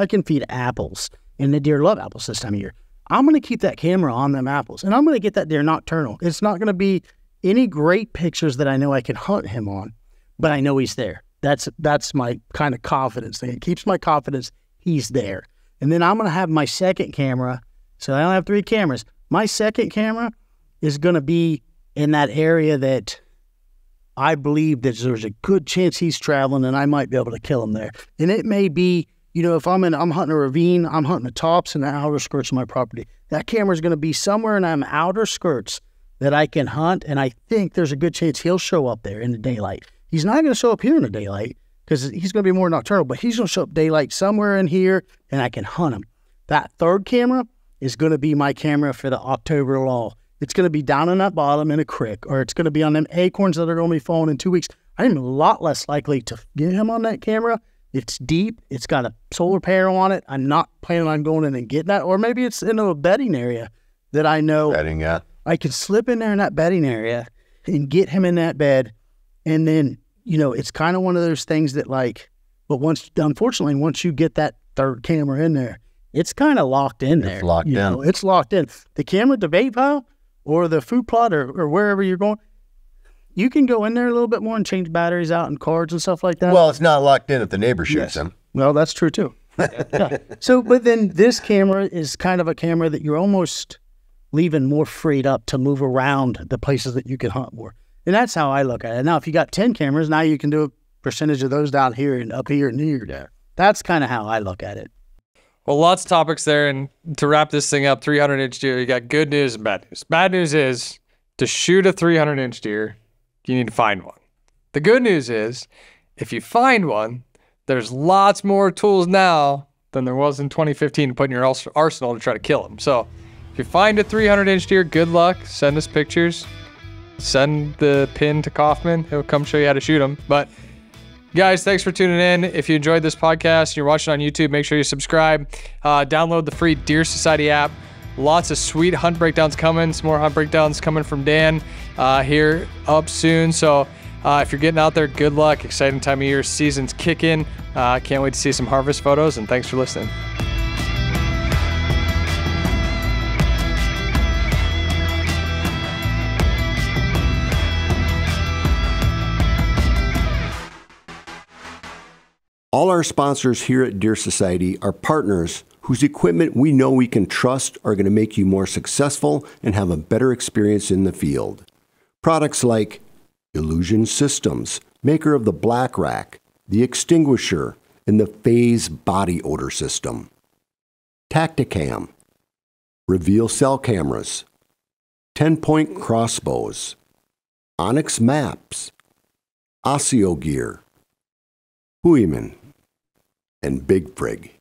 S3: can feed apples, and the deer love apples this time of year. I'm going to keep that camera on them apples, and I'm going to get that deer nocturnal. It's not going to be any great pictures that I know I can hunt him on, but I know he's there. That's my kind of confidence thing. It keeps my confidence he's there. And then I'm going to have my second camera. So I only have 3 cameras. My second camera is going to be in that area that I believe that there's a good chance he's traveling and I might be able to kill him there. And it may be, if I'm hunting a ravine, I'm hunting the tops and the outer skirts of my property. That camera is going to be somewhere in them outer skirts that I can hunt. And I think there's a good chance he'll show up there in the daylight. He's not going to show up here in the daylight because he's going to be more nocturnal, but he's going to show up daylight somewhere in here and I can hunt him. That third camera is going to be my camera for the October lull. It's going to be down in that bottom in a creek, or it's going to be on them acorns that are going to be falling in 2 weeks. I'm a lot less likely to get him on that camera. It's deep. It's got a solar panel on it. I'm not planning on going in and getting that. Or maybe it's in a bedding area that I know
S1: Bedding, yeah.
S3: I can slip in there in that bedding area and get him in that bed. And then, it's kind of one of those things that but unfortunately, once you get that third camera in there, it's kind of locked in there.
S1: It's locked in.
S3: It's locked in. The camera at the bait pile or the food plot or wherever you're going, you can go in there a little bit more and change batteries out and cards and stuff like that.
S1: Well, it's not locked in if the neighbor shoots him.
S3: Well, that's true too. Yeah. So, but then this camera is kind of a camera that you're almost leaving more freed up to move around the places that you can hunt more. And that's how I look at it. Now, if you got 10 cameras, now you can do a percentage of those down here and up here and here. There. That's kind of how I look at it.
S2: Well, lots of topics there. And to wrap this thing up, 300-inch deer, you got good news and bad news. Bad news is to shoot a 300-inch deer, you need to find one. The good news is if you find one, there's lots more tools now than there was in 2015 to put in your arsenal to try to kill them. So if you find a 300-inch deer, good luck. Send us pictures. Send the pin to Coffman. He'll come show you how to shoot them. But guys, thanks for tuning in. If you enjoyed this podcast and you're watching on YouTube, make sure you subscribe. Download the free Deer Society app. Lots of sweet hunt breakdowns coming. Some more hunt breakdowns coming from Dan here up soon. So if you're getting out there, good luck. Exciting time of year. Season's kicking. Can't wait to see some harvest photos, and thanks for listening.
S1: All our sponsors here at Deer Society are partners whose equipment we know we can trust are going to make you more successful and have a better experience in the field. Products like Illusion Systems, maker of the Black Rack, the Extinguisher, and the Phase Body Odor System. Tacticam, Reveal Cell Cameras, 10-Point Crossbows, Onyx Maps, Osseo Gear, Huiman, and Big Frig.